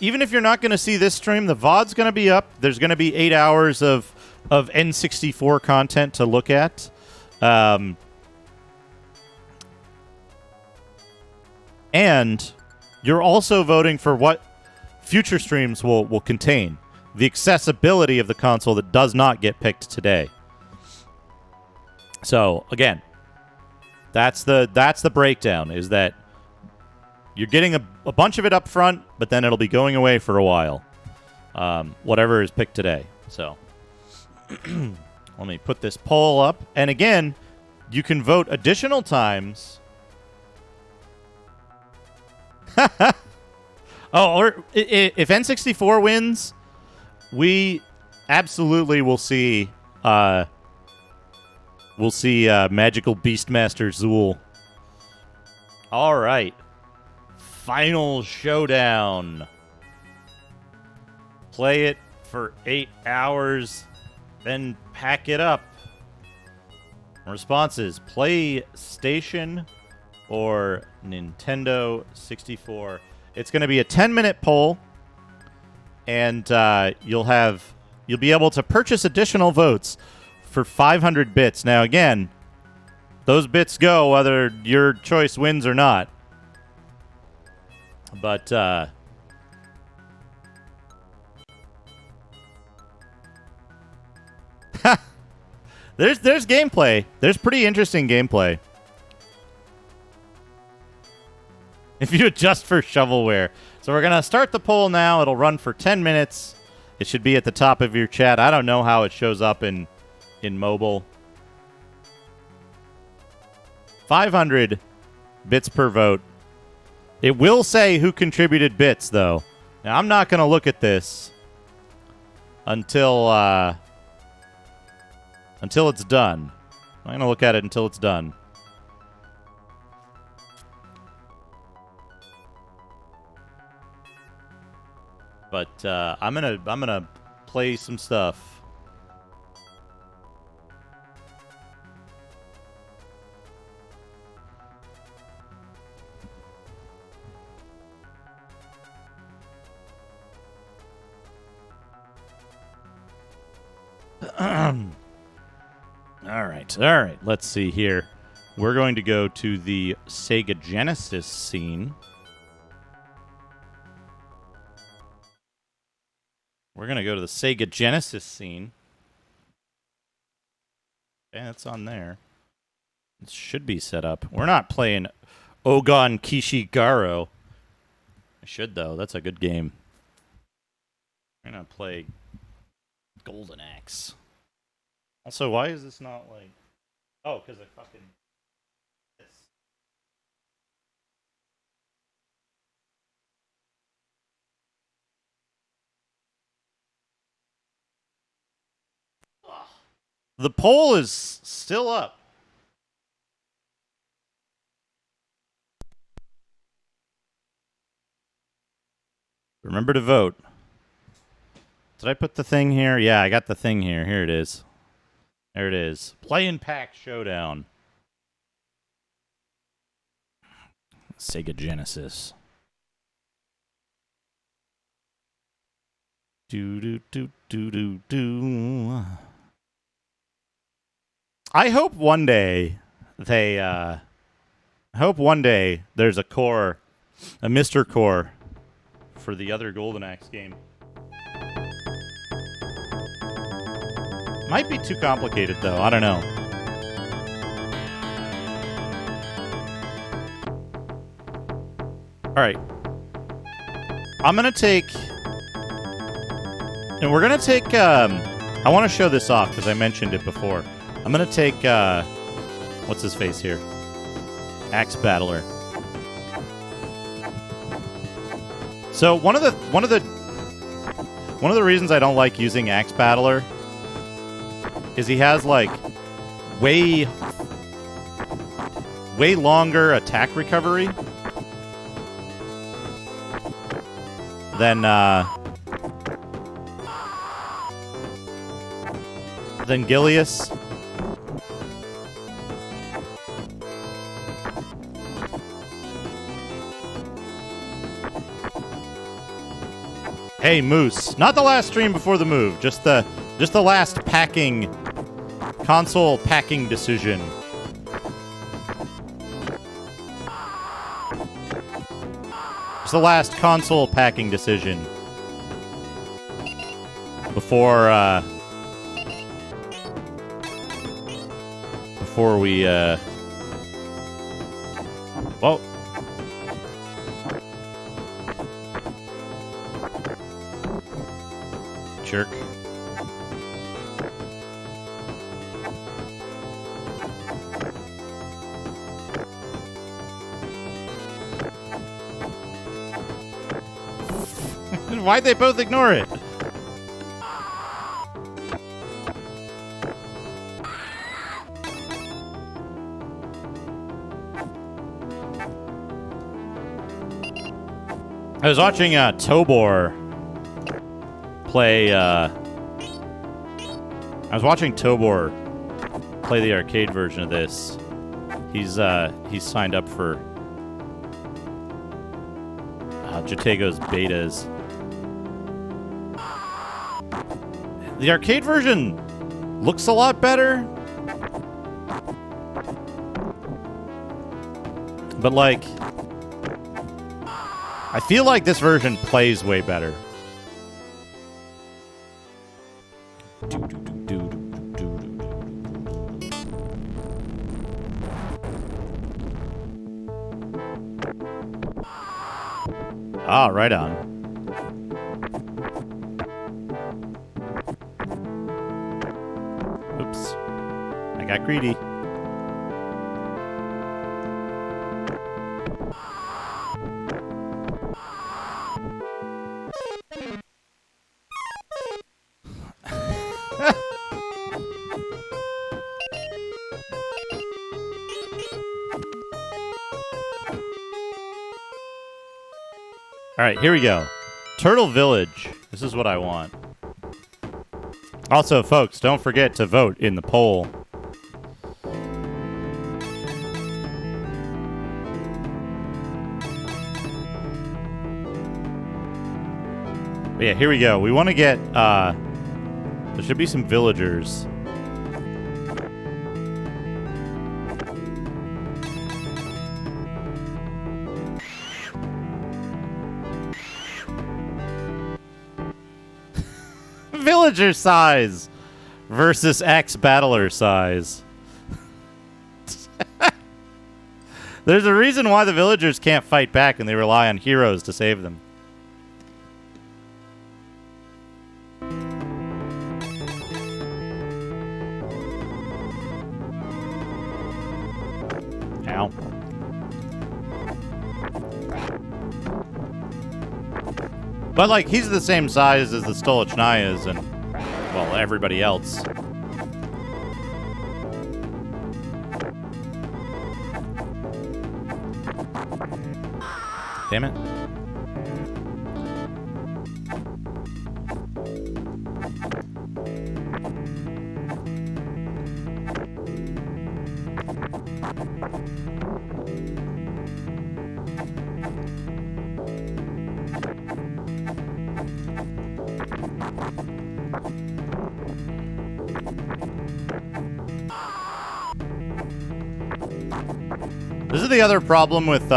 even if you're not going to see this stream, the VOD's going to be up. There's going to be 8 hours of N64 content to look at. And you're also voting for what future streams will contain. The accessibility of the console that does not get picked today. So, again, that's the breakdown, is that you're getting a bunch of it up front, but then it'll be going away for a while. Whatever is picked today. So, let me put this poll up. And again, you can vote additional times. Or if N64 wins, we absolutely will see Magical Beastmaster Zool. All right. Final showdown. Play it for 8 hours, then pack it up. Responses: PlayStation or Nintendo 64. It's going to be a 10-minute poll, and you'll be able to purchase additional votes for 500 bits. Now, again, those bits go whether your choice wins or not. But there's gameplay. There's pretty interesting gameplay. If you adjust for shovelware. So we're going to start the poll now. It'll run for 10 minutes. It should be at the top of your chat. I don't know how it shows up in mobile. 500 bits per vote. It will say who contributed bits, though. Now, I'm not going to look at this until it's done. I'm going to look at it until it's done. But I'm gonna play some stuff. All right. Let's see here. We're going to go to the Sega Genesis scene. We're going to go to the Sega Genesis scene. Yeah, it's on there. It should be set up. We're not playing Ogon Kishigaro. I should, though. That's a good game. We're going to play Golden Axe. Also, why is this not like... Oh, because I fucking... The poll is still up. Remember to vote. Did I put the thing here? Yeah, I got the thing here. Here it is. There it is. Play and Pack Showdown. Sega Genesis. Do. I hope one day they. I hope one day there's a core, a Mr. Core, for the other Golden Axe game. Might be too complicated though. I don't know. All right. I'm gonna take, and we're gonna take. I want to show this off because I mentioned it before. I'm gonna take what's his face here? Axe Battler. So one of the reasons I don't like using Axe Battler is he has like way longer attack recovery. Then Gilius. Hey, Moose. Not the last stream before the move. Just the last console packing decision. Just the last console packing decision. Before we, Whoa. Jerk. Why'd they both ignore it? I was watching Tobor play. I was watching Tobor play the arcade version of this. He's signed up for Jatego's betas. The arcade version looks a lot better, but like, I feel like this version plays way better. Ah, right on. Oops. I got greedy. All right, here we go. Turtle Village. This is what I want. Also, folks, don't forget to vote in the poll. But yeah, here we go. We want to get, there should be some villagers. Villager size versus X battler size. There's a reason why the villagers can't fight back and they rely on heroes to save them. Ow. But, like, he's the same size as the Stolichnaya and, well, everybody else. Damn it. This is the other problem with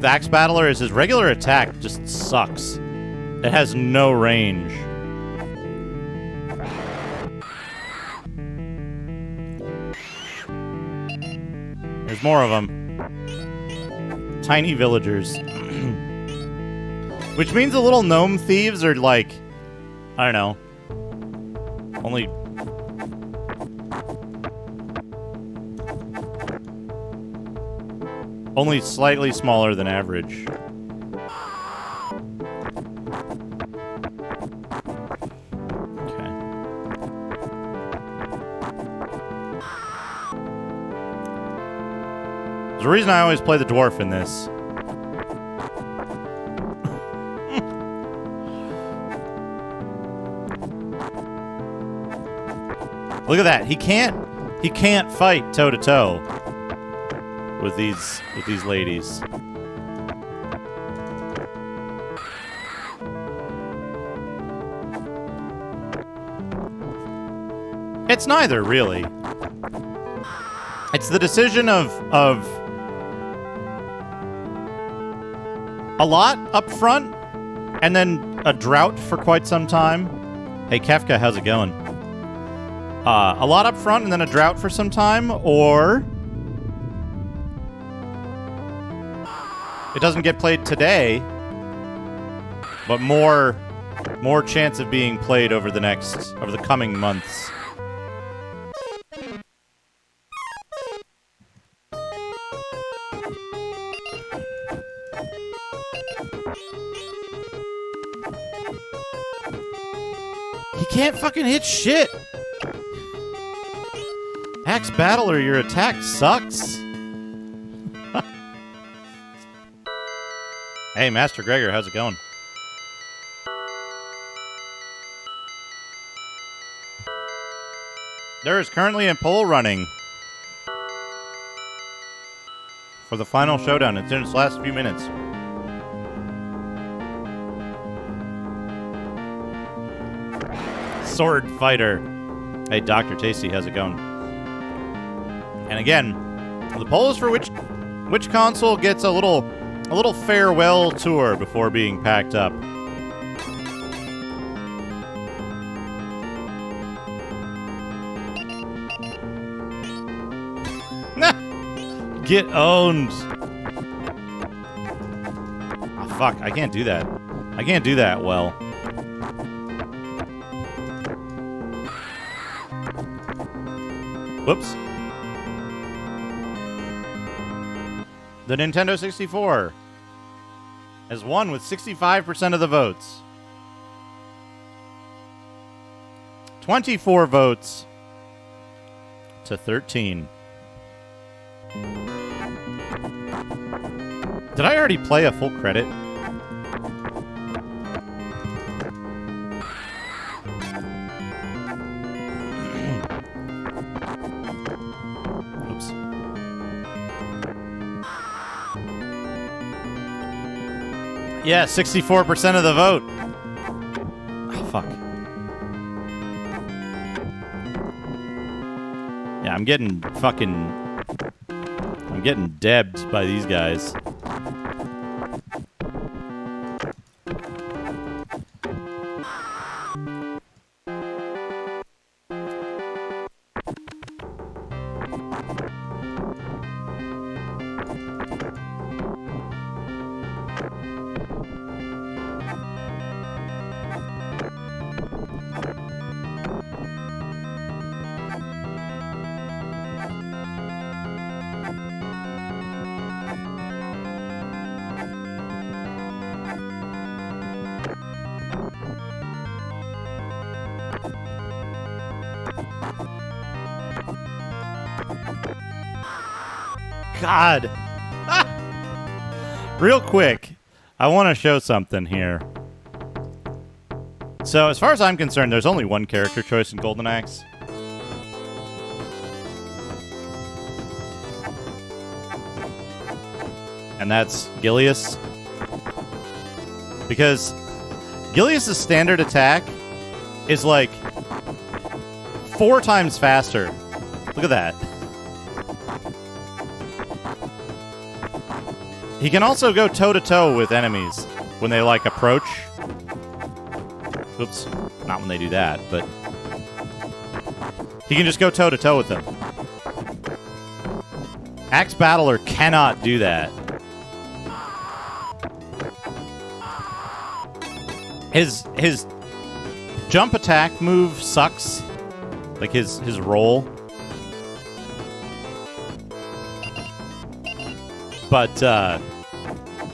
Axe Battler is his regular attack just sucks. It has no range. There's more of them. Tiny villagers. Which means the little gnome thieves are like, I don't know, only slightly smaller than average. Okay. There's a reason I always play the dwarf in this. Look at that. He can't fight toe to toe with these ladies. It's neither, really. It's the decision of a lot up front and then a drought for quite some time. Hey, Kefka, how's it going? A lot up front and then a drought for some time, or it doesn't get played today, but more chance of being played over the coming months. He can't fucking hit shit. Axe Battler, your attack sucks. Hey, Master Gregor, how's it going? There is currently a poll running for the final showdown. It's in its last few minutes. Sword Fighter. Hey, Dr. Tasty, how's it going? And again, the poll is for which console gets a little farewell tour before being packed up. Get owned. Oh, fuck, I can't do that. I can't do that well. Whoops. The Nintendo 64 has won with 65% of the votes. 24 votes to 13. Did I already play a full credit? Oops. Yeah, 64% of the vote. Oh, fuck. Yeah, I'm getting debbed by these guys. God. Real quick, I want to show something here. So, as far as I'm concerned, there's only one character choice in Golden Axe. And that's Gilius. Because Gilius' standard attack is like 4 times faster. Look at that. He can also go toe-to-toe with enemies when they, like, approach. Oops. Not when they do that, but... he can just go toe-to-toe with them. Axe Battler cannot do that. His jump attack move sucks. Like, his roll. But,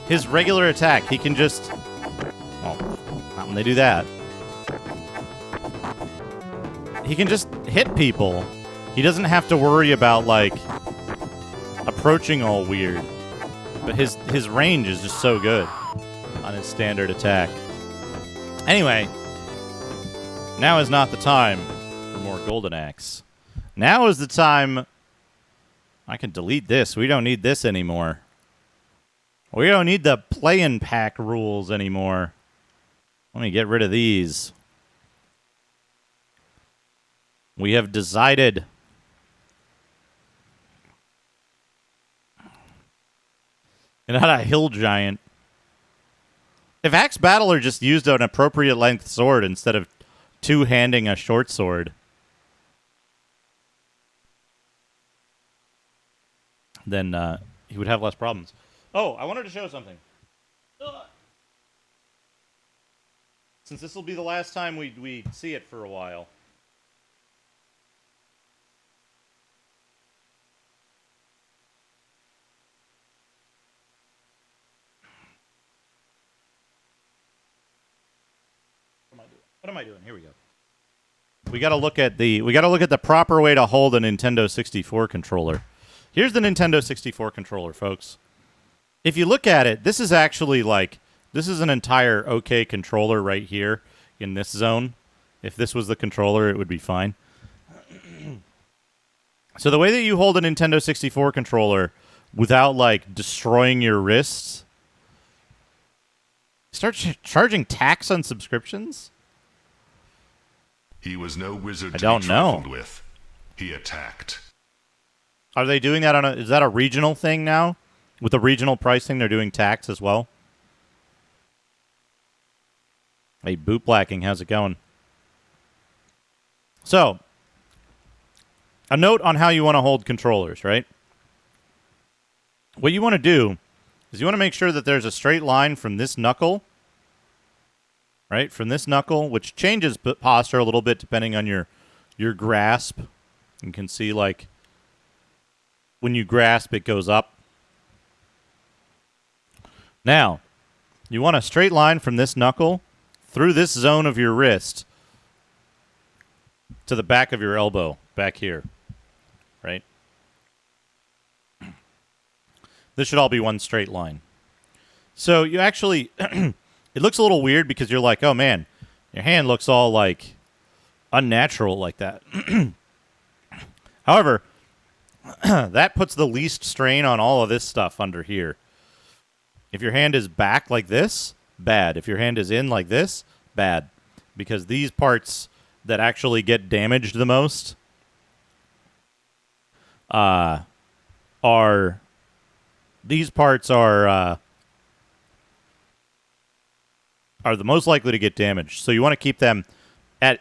his regular attack, he can just... well, not when they do that. He can just hit people. He doesn't have to worry about, like, approaching all weird. But his range is just so good on his standard attack. Anyway, now is not the time for more Golden Axe. Now is the time. I can delete this. We don't need this anymore. We don't need the play-in pack rules anymore. Let me get rid of these. We have decided. And not a hill giant. If Axe Battler just used an appropriate length sword instead of two-handing a short sword, then he would have less problems. Oh, I wanted to show something. Since this will be the last time we see it for a while. What am I doing? Here we go. We got to look at the proper way to hold a Nintendo 64 controller. Here's the Nintendo 64 controller, folks. If you look at it, this is actually this is an entire okay controller right here in this zone. If this was the controller, it would be fine. So the way that you hold a Nintendo 64 controller without destroying your wrists, start charging tax on subscriptions? He was no wizard I to don't be know. trifled with. He attacked. Are they doing that is that a regional thing now? With the regional pricing, they're doing tax as well? Hey, Boot Blacking, how's it going? So, a note on how you want to hold controllers, right? What you want to do is you want to make sure that there's a straight line from this knuckle, right? From this knuckle, which changes posture a little bit depending on your grasp. You can see, when you grasp, it goes up. Now, you want a straight line from this knuckle through this zone of your wrist to the back of your elbow, back here, right? This should all be one straight line. So you actually, it looks a little weird because you're like, oh man, your hand looks all unnatural like that. However, that puts the least strain on all of this stuff under here. If your hand is back like this, bad. If your hand is in like this, bad. Because these parts that actually get damaged the most are the most likely to get damaged. So you want to keep them at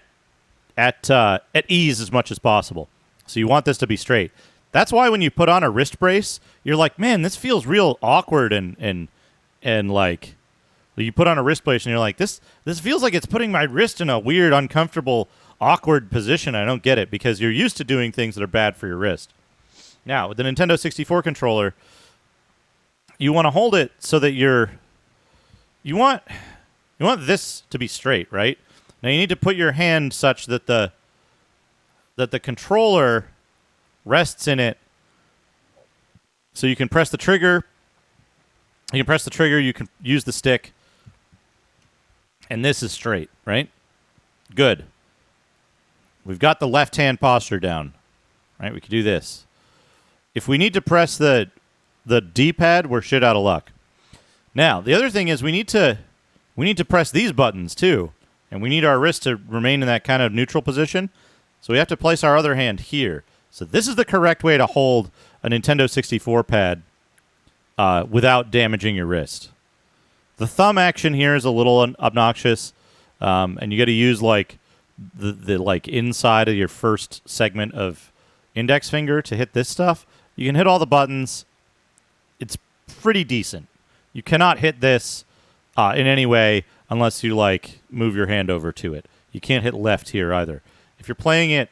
ease as much as possible. So you want this to be straight. That's why when you put on a wrist brace, you're like, man, this feels real awkward and you put on a wrist brace and you're like, this feels like it's putting my wrist in a weird, uncomfortable, awkward position. I don't get it because you're used to doing things that are bad for your wrist. Now, with the Nintendo 64 controller, you want to hold it so that you want this to be straight, right? Now you need to put your hand such that the controller rests in it, so you can press the trigger. You can press the trigger. You can use the stick, and this is straight, right? Good. We've got the left hand posture down, right? We can do this. If we need to press the D-pad, we're shit out of luck. Now, the other thing is we need to press these buttons too, and we need our wrist to remain in that kind of neutral position. So we have to place our other hand here. So this is the correct way to hold a Nintendo 64 pad without damaging your wrist. The thumb action here is a little obnoxious, and you got to use the inside of your first segment of index finger to hit this stuff. You can hit all the buttons. It's pretty decent. You cannot hit this in any way unless you move your hand over to it. You can't hit left here either. If you're playing it,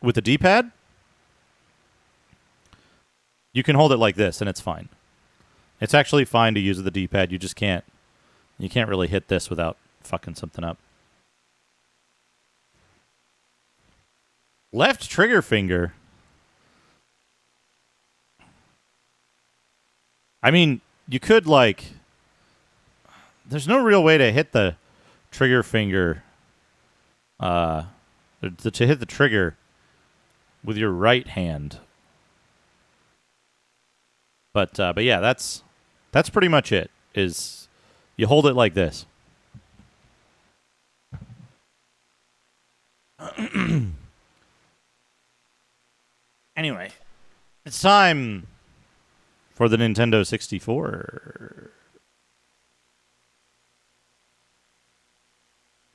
with the D-pad, you can hold it like this, and it's fine. It's actually fine to use the D-pad. You just can't. You can't really hit this without fucking something up. Left trigger finger. I mean, you could there's no real way to hit the trigger finger to hit the trigger with your right hand. But yeah, that's pretty much it. Is you hold it like this. Anyway, it's time for the Nintendo 64.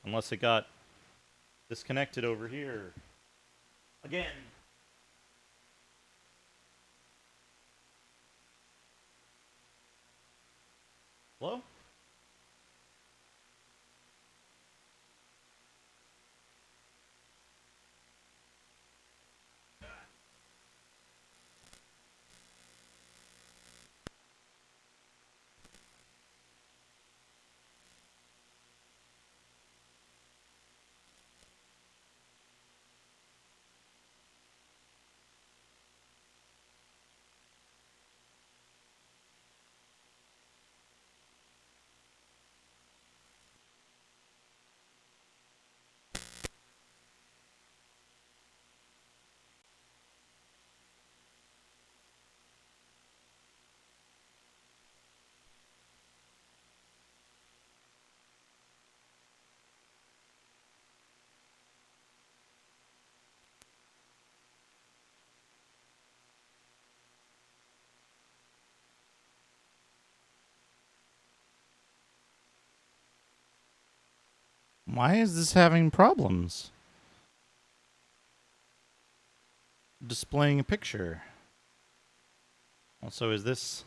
Unless it got disconnected over here. Again. Hello? Why is this having problems? Displaying a picture. Also, is this...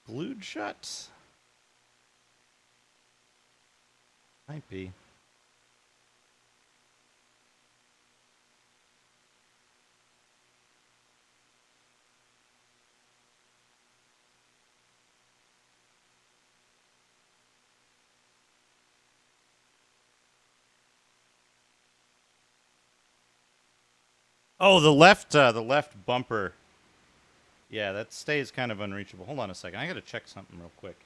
glued shut? Might be. Oh, the left bumper. Yeah, that stays kind of unreachable. Hold on a second. I gotta check something real quick.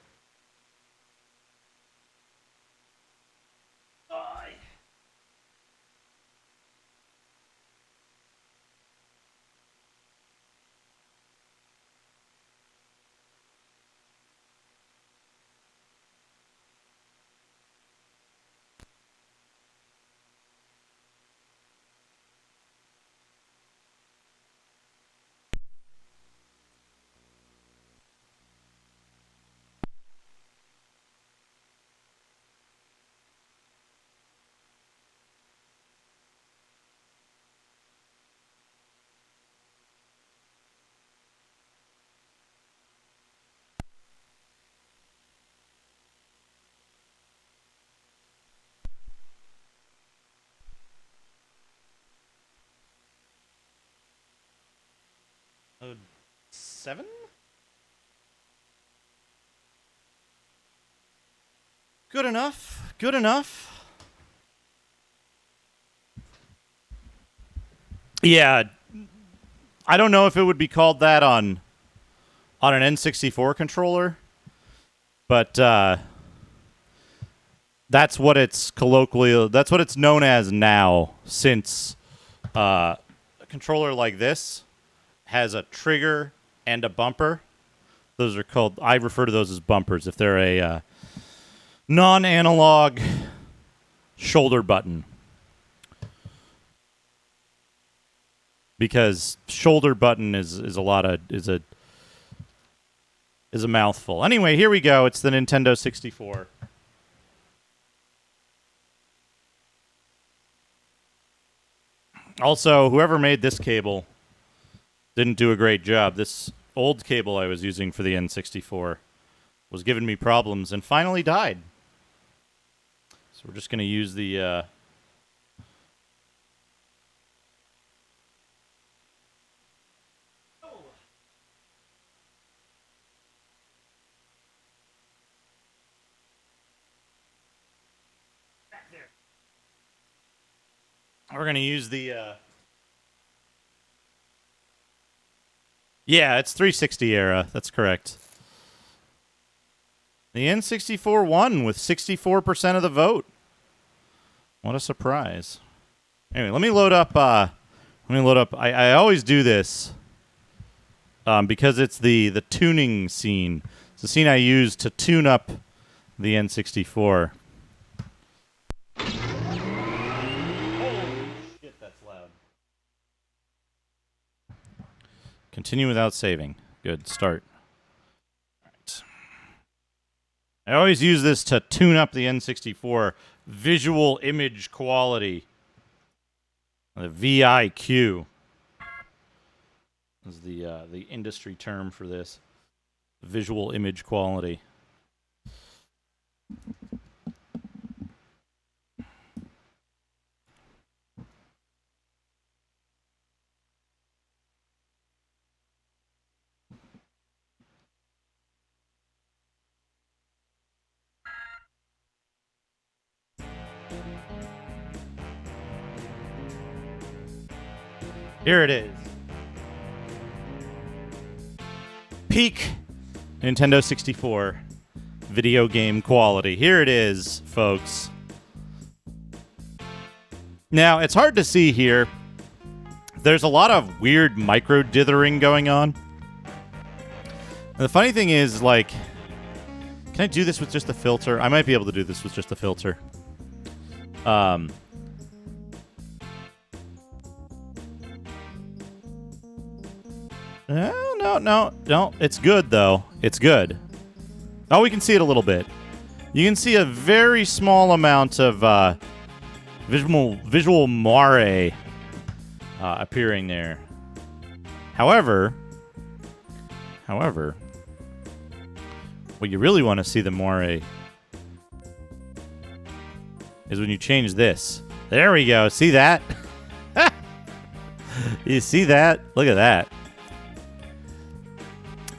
Oh, 7? Good enough. Good enough. Yeah. I don't know if it would be called that on an N64 controller, but that's what it's known as now, since a controller like this has a trigger and a bumper. Those are called, I refer to those as bumpers if they're a non-analog shoulder button. Because shoulder button is a mouthful. Anyway, here we go. It's the Nintendo 64. Also, whoever made this cable didn't do a great job. This old cable I was using for the N64 was giving me problems and finally died. So we're just going to use the... We're going to use the... Yeah, it's 360 era. That's correct. The N64 won with 64% of the vote. What a surprise. Anyway, let me load up. I always do this because it's the tuning scene. It's the scene I use to tune up the N64. Holy shit, that's loud. Continue without saving. Good. Start. All right. I always use this to tune up the N64 visual image quality. The VIQ is the industry term for this. Visual image quality. Here it is. Peak Nintendo 64 video game quality. Here it is, folks. Now, it's hard to see here. There's a lot of weird micro dithering going on. And the funny thing is, like, can I do this with just a filter? I might be able to do this with just a filter. No. It's good, though. It's good. Oh, we can see it a little bit. You can see a very small amount of visual moire appearing there. However, what you really want to see the moire is when you change this. There we go. See that? You see that? Look at that.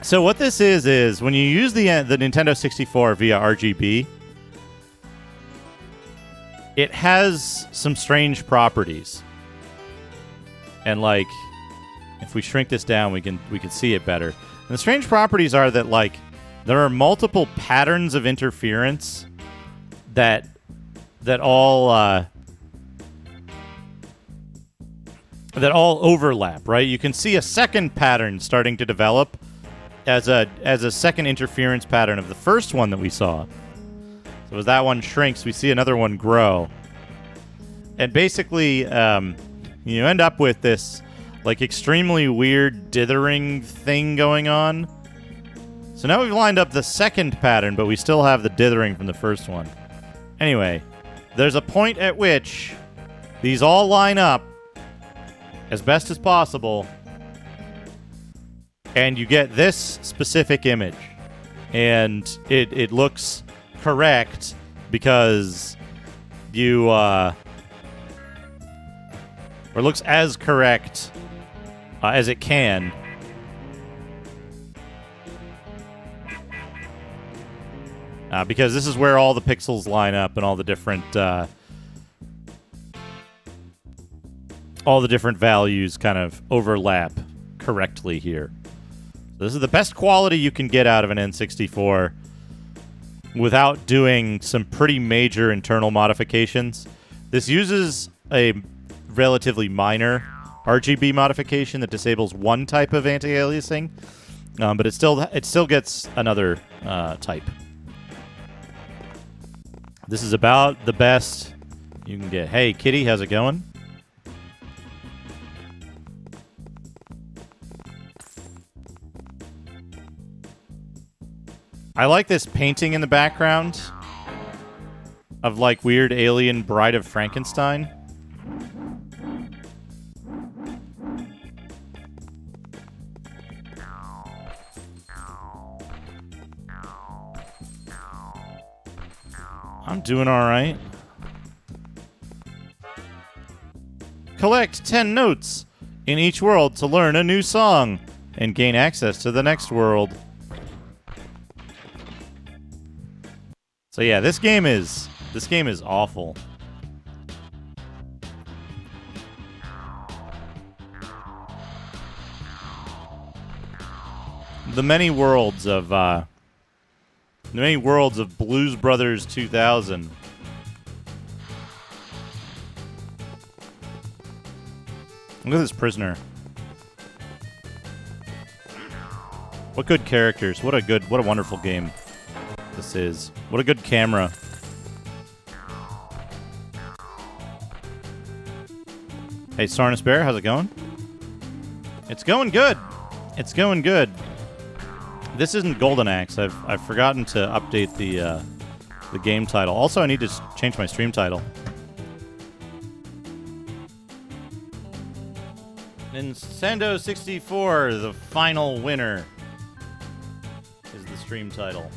So what this is when you use the Nintendo 64 via RGB, it has some strange properties. And like, if we shrink this down, we can see it better. And the strange properties are that like there are multiple patterns of interference that all overlap, right? You can see a second pattern starting to develop as a second interference pattern of the first one that we saw. So as that one shrinks, we see another one grow. And basically, you end up with this like extremely weird dithering thing going on. So now we've lined up the second pattern, but we still have the dithering from the first one. Anyway, there's a point at which these all line up as best as possible, and you get this specific image. And it looks correct because you... or looks as correct as it can. Because this is where all the pixels line up and all the different values kind of overlap correctly here. This is the best quality you can get out of an N64 without doing some pretty major internal modifications. This uses a relatively minor RGB modification that disables one type of anti-aliasing, but it still gets another type. This is about the best you can get. Hey, Kitty, how's it going? I like this painting in the background of like weird alien Bride of Frankenstein. I'm doing all right. Collect 10 notes in each world to learn a new song and gain access to the next world. So yeah, this game is awful. The many worlds of Many worlds of Blues Brothers 2000. Look at this prisoner. What good characters. What a wonderful game this is. What a good camera. Hey, Sarnus Bear, how's it going? It's going good. It's going good. This isn't Golden Axe. I've forgotten to update the game title. Also, I need to change my stream title. Nintendo 64, the final winner, is the stream title.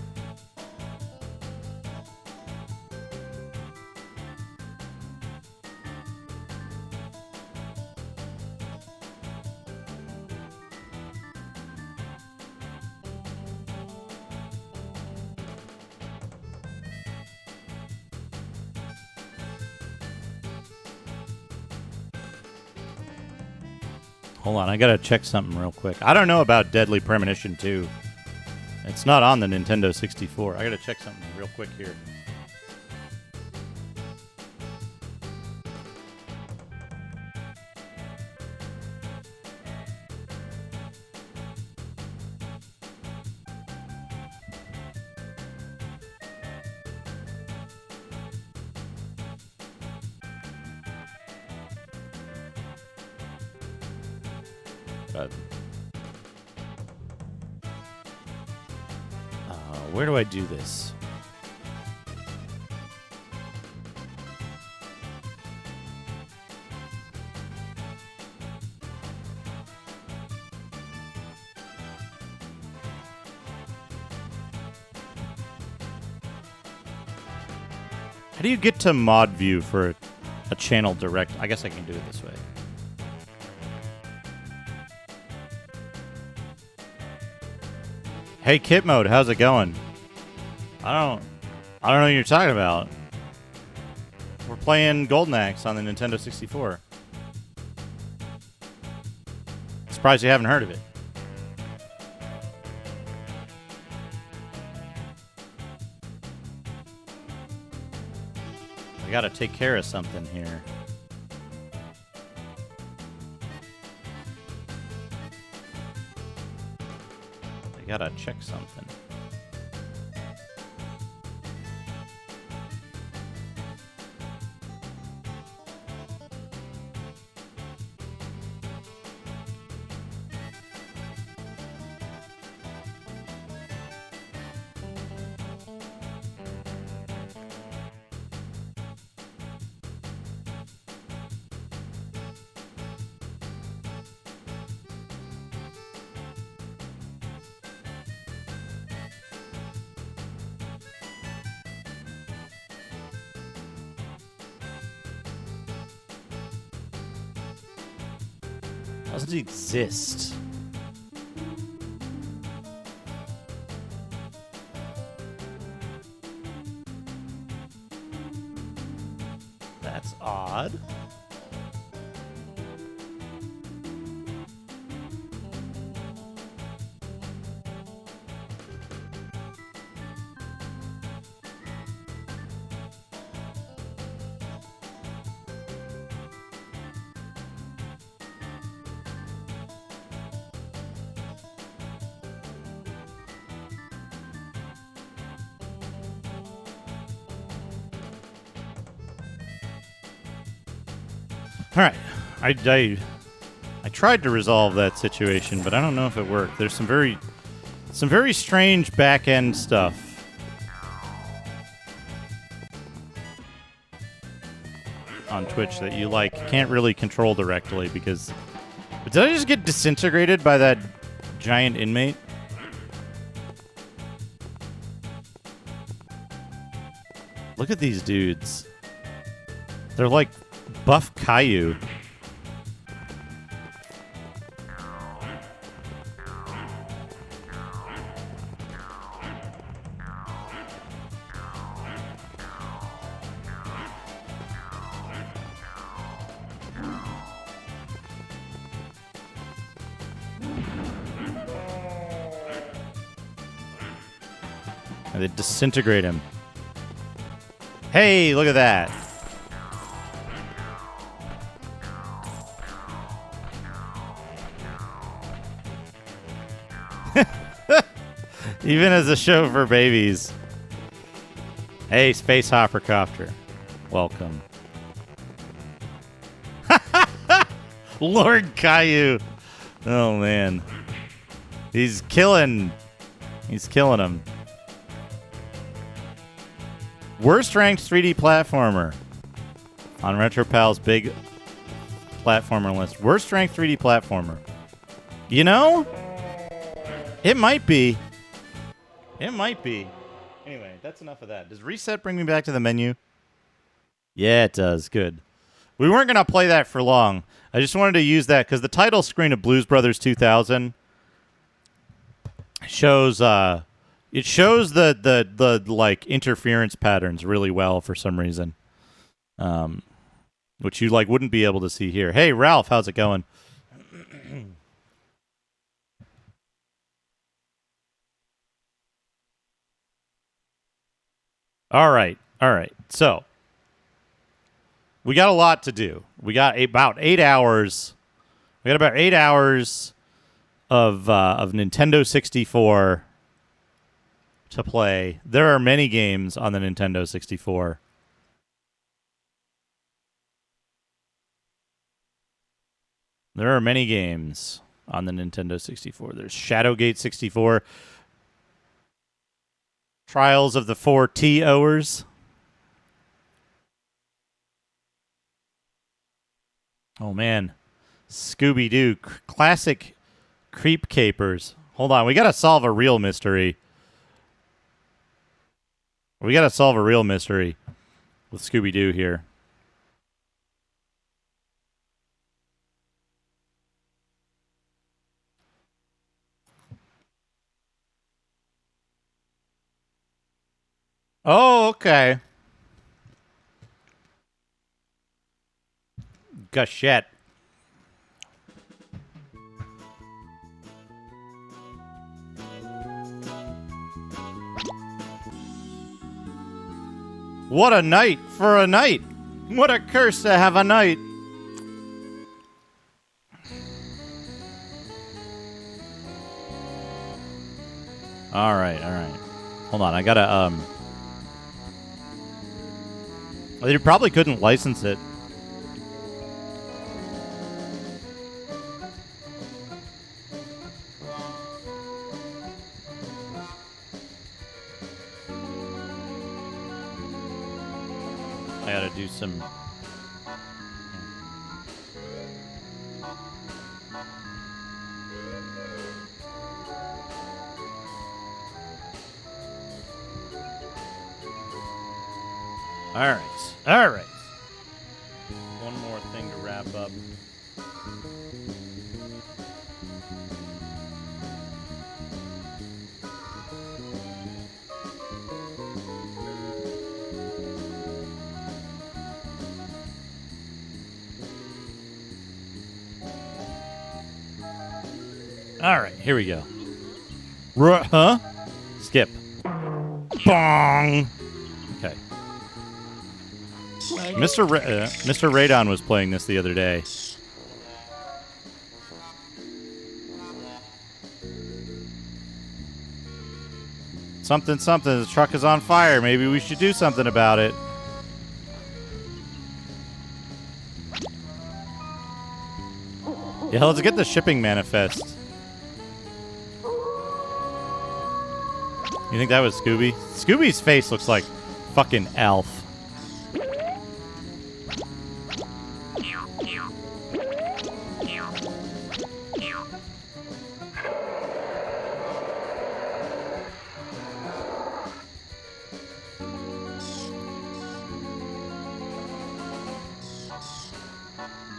Hold on, I gotta check something real quick. I don't know about Deadly Premonition 2. It's not on the Nintendo 64. I gotta check something real quick here. Where do I do this? How do you get to mod view for a channel direct? I guess I can do it this way. Hey, Kit Mode, how's it going? I don't know what you're talking about. We're playing Golden Axe on the Nintendo 64. Surprised you haven't heard of it. I gotta take care of something here. I gotta check something. Doesn't exist. That's odd. All right, I tried to resolve that situation, but I don't know if it worked. There's some very strange back end stuff. On Twitch that you can't really control directly because. But did I just get disintegrated by that giant inmate? Look at these dudes. They're like Buff Caillou. They disintegrate him. Hey, look at that. Even as a show for babies. Hey, Space Hoppercopter. Welcome. Lord Caillou. Oh, man. He's killing him. Worst ranked 3D platformer on RetroPal's big platformer list. Worst ranked 3D platformer. You know, it might be. It might be. Anyway, that's enough of that. Does reset bring me back to the menu? Yeah, it does. Good. We weren't going to play that for long. I just wanted to use that because the title screen of Blues Brothers 2000 shows it shows the like interference patterns really well for some reason, which you like wouldn't be able to see here. Hey, Ralph, how's it going? All right. So we got a lot to do. We got about 8 hours. We got about 8 hours of Nintendo 64 to play. There are many games on the Nintendo 64. There are many games on the Nintendo 64. There's Shadowgate 64. Trials of the 4 T-Owers. Oh, man. Scooby-Doo. Classic Creep Capers. Hold on. We got to solve a real mystery. We got to solve a real mystery with Scooby-Doo here. Oh, okay. Gashette. What a night for a night. What a curse to have a night. All right. Hold on, I gotta, they probably couldn't license it. I gotta do some... All right. One more thing to wrap up. All right, here we go. Huh? Skip. Bong. Okay. Mr. Radon was playing this the other day. Something. The truck is on fire. Maybe we should do something about it. Yeah, let's get the shipping manifest. You think that was Scooby? Scooby's face looks like fucking Alf.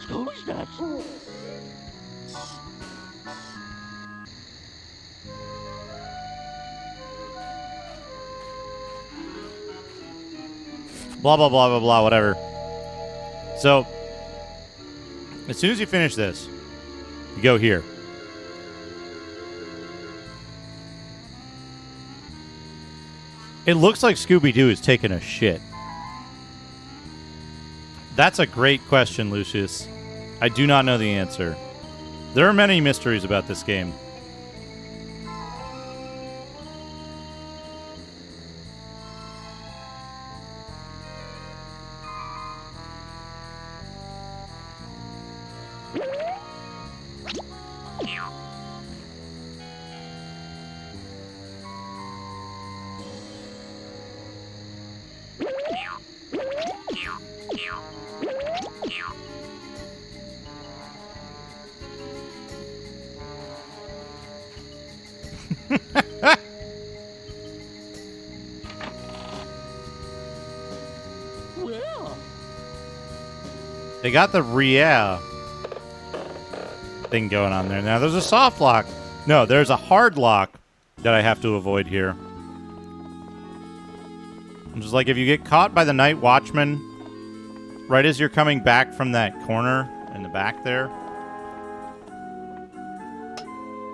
Scooby's nuts. Blah, blah, blah, blah, blah, whatever. So, as soon as you finish this, you go here. It looks like Scooby-Doo is taking a shit. That's a great question, Lucius. I do not know the answer. There are many mysteries about this game. Well, They got the Riel thing going on there. Now, there's a soft lock. No, there's a hard lock that I have to avoid here. I'm just like, if you get caught by the night watchman right as you're coming back from that corner in the back there,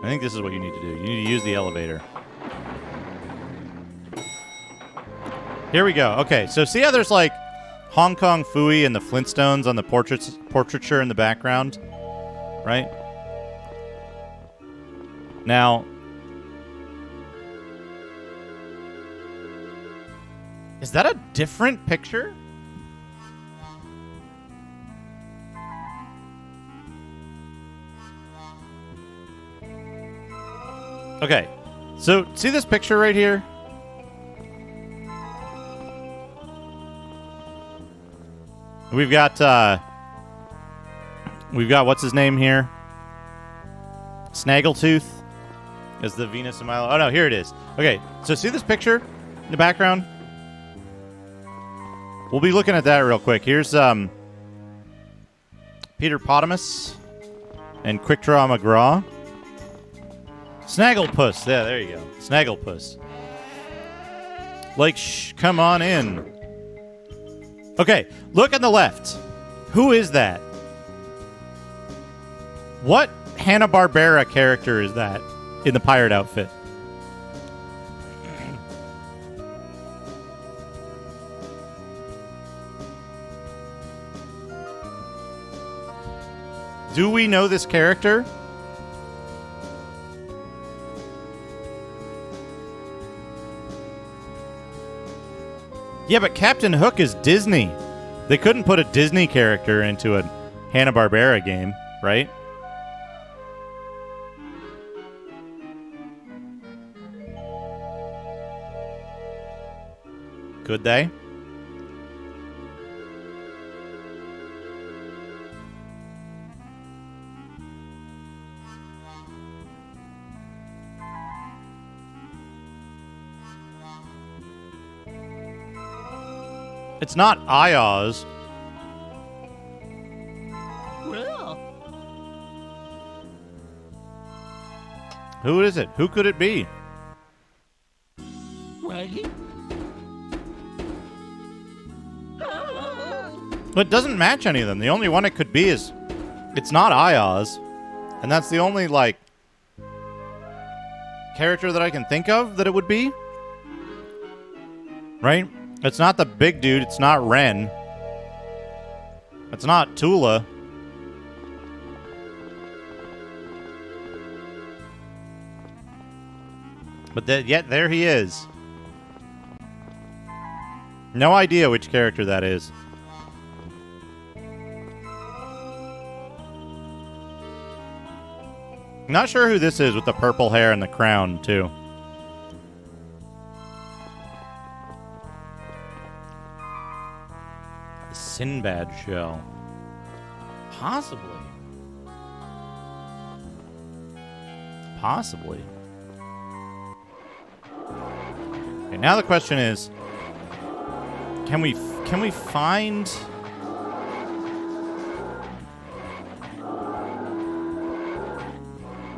I think this is what you need to do. You need to use the elevator. Here we go. Okay, so see how there's like Hong Kong Phooey and the Flintstones on the portraiture in the background? Right? Now, is that a different picture? Okay, so see this picture right here? We've got what's his name here? Snaggletooth is the Venus and Milo. Oh no, here it is. Okay, so see this picture in the background? We'll be looking at that real quick. Here's Peter Potamus and Quick Draw McGraw. Snagglepuss. Yeah, there you go. Snagglepuss. Like, come on in. Okay, look on the left. Who is that? What Hanna-Barbera character is that in the pirate outfit? Do we know this character? Yeah, but Captain Hook is Disney. They couldn't put a Disney character into a Hanna-Barbera game, right? Could they? It's not Ioz. well, Who is it? Who could it be? Raggy. But it doesn't match any of them. The only one it could be is... It's not Ioz. And that's the only, like... character that I can think of that it would be. Right? It's not the big dude. It's not Ren. It's not Tula. But yet there he is. No idea which character that is. Not sure who this is with the purple hair and the crown, too. The Sinbad show. Possibly. Possibly. Okay, now the question is, can we find...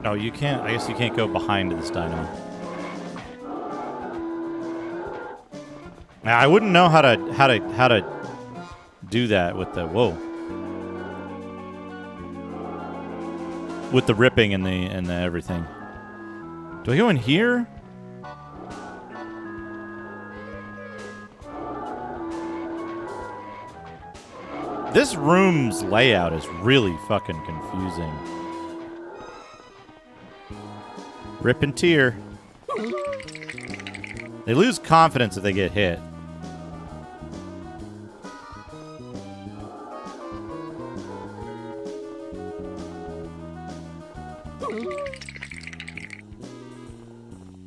Oh, you can't. I guess you can't go behind this dino. Now, I wouldn't know how to do that with the with the ripping and the everything. Do I go in here? This room's layout is really fucking confusing. Rip and tear. They lose confidence if they get hit.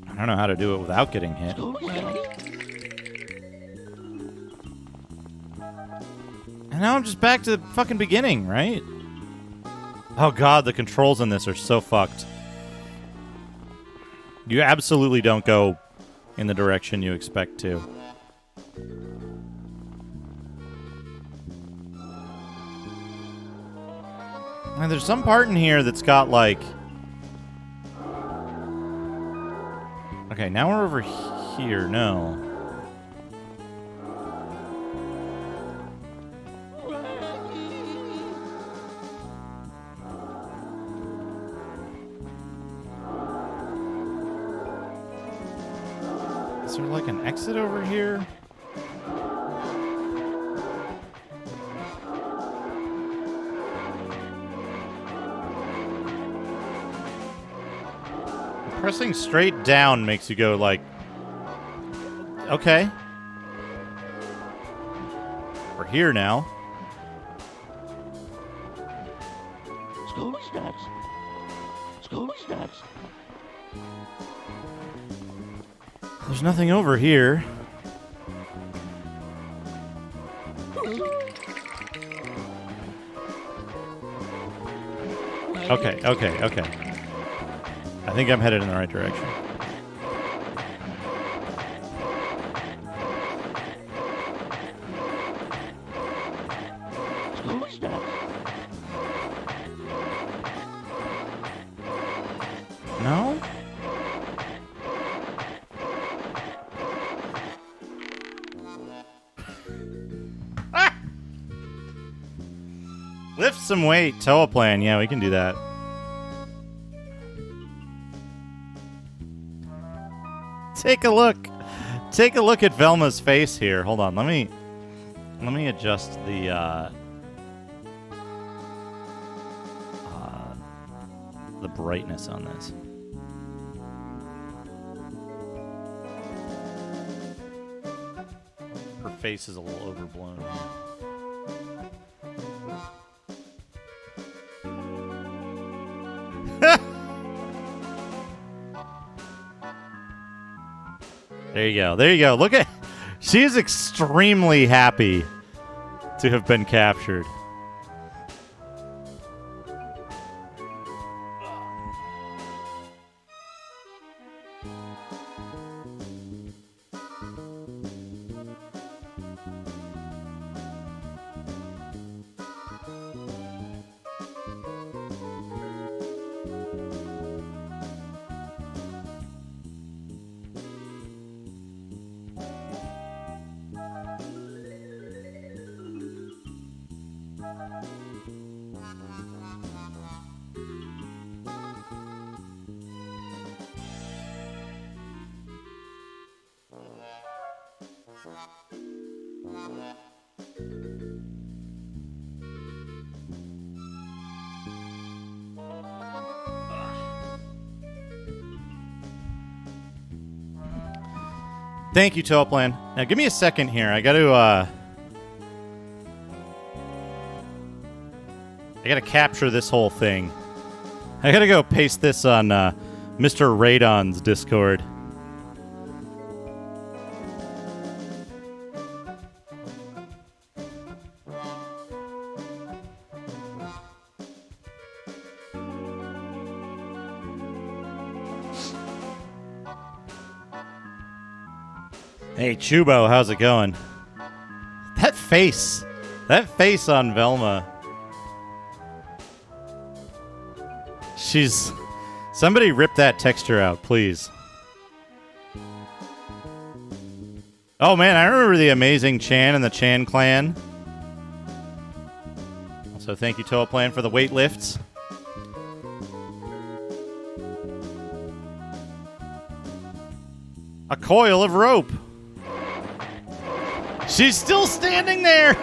I don't know how to do it without getting hit. And now I'm just back to the fucking beginning, right? Oh god, the controls in this are so fucked. You absolutely don't go in the direction you expect to. And there's some part in here that's got like... Okay, now we're over here. No. Is there like an exit over here? Pressing straight down makes you go like, okay. We're here now. School starts. School starts. There's nothing over here. Okay, okay, okay. I think I'm headed in the right direction. School starts. No? Ah! Lift some weight. Teleplan. Yeah, we can do that. Take a look. Take a look at Velma's face here. Hold on. Let me adjust the brightness on this. Her face is a little overblown. There you go. There you go. Look at... She's extremely happy to have been captured. Thank you, Teleplan. Now, give me a second here. I gotta capture this whole thing. I gotta go paste this on Mr. Radon's Discord. Hey, Chubo, how's it going? That face on Velma. Somebody rip that texture out, please. Oh man, I remember the amazing Chan and the Chan clan. Also, thank you, Teleplan, for the weight lifts. A coil of rope. She's still standing there.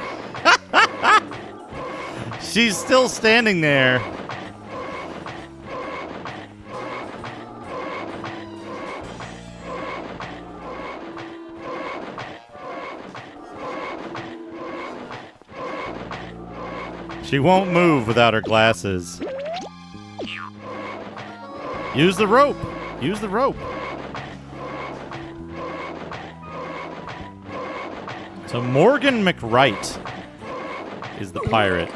She's still standing there. She won't move without her glasses. Use the rope. Use the rope. So Morgan McWright is the pirate.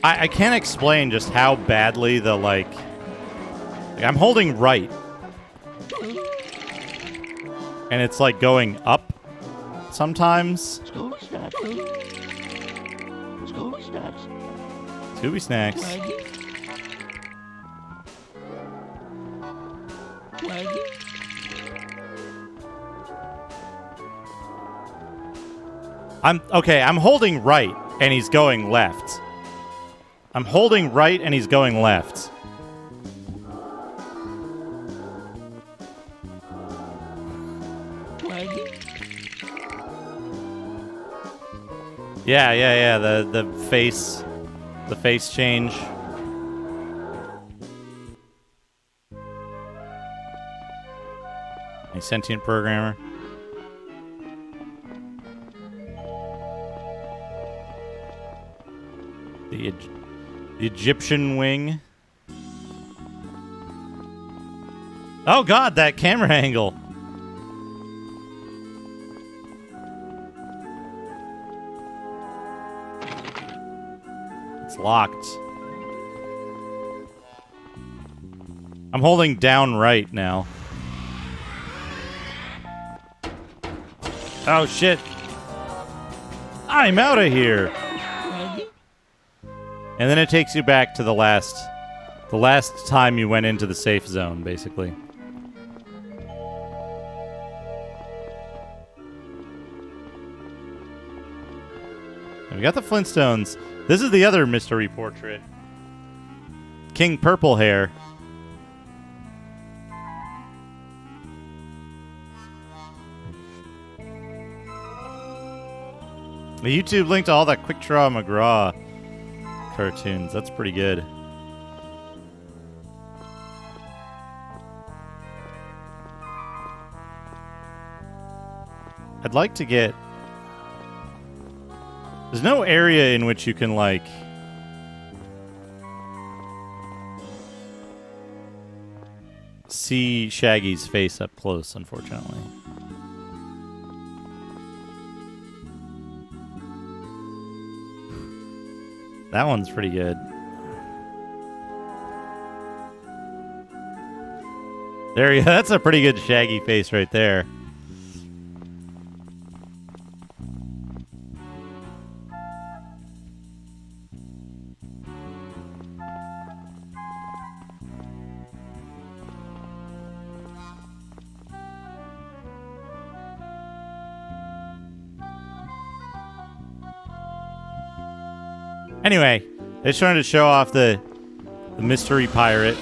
I can't explain just how badly the, like I'm holding right. And it's like going up sometimes. Scooby Snacks. Scooby Snacks. Scooby Snacks. I'm holding right and he's going left. I'm holding right and he's going left. Yeah. The face change. A sentient programmer. The Egyptian wing. Oh God, that camera angle. It's locked. I'm holding down right now. Oh shit. I'm out of here. And then it takes you back to the last time you went into the safe zone, basically. And we got the Flintstones. This is the other mystery portrait. King Purple Hair. The YouTube link to all that Quick Draw McGraw cartoons. That's pretty good. I'd like to get... There's no area in which you can, like... see Shaggy's face up close, unfortunately. That one's pretty good. There you go. That's a pretty good Shaggy face right there. Anyway, they're trying to show off the mystery pirate.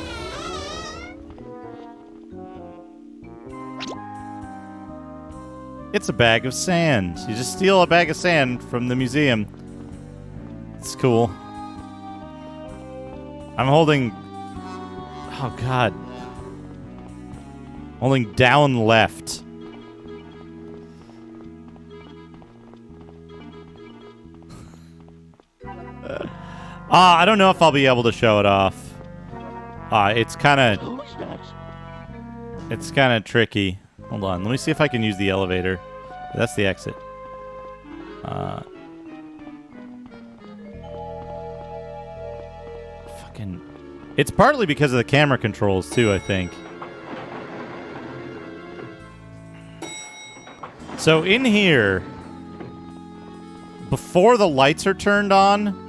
It's a bag of sand. You just steal a bag of sand from the museum. It's cool. I'm holding... Oh, God. Holding down left. I don't know if I'll be able to show it off. It's kind of tricky. Hold on. Let me see if I can use the elevator. That's the exit. Fucking... It's partly because of the camera controls, too, I think. So in here, before the lights are turned on,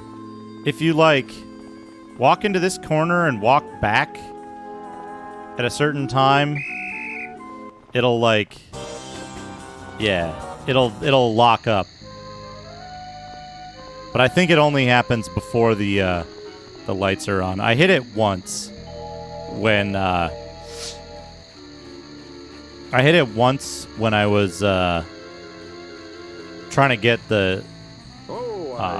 if you, like, walk into this corner and walk back at a certain time, it'll, like... Yeah, it'll lock up. But I think it only happens before the lights are on. I hit it once when I hit it once when I was trying to get the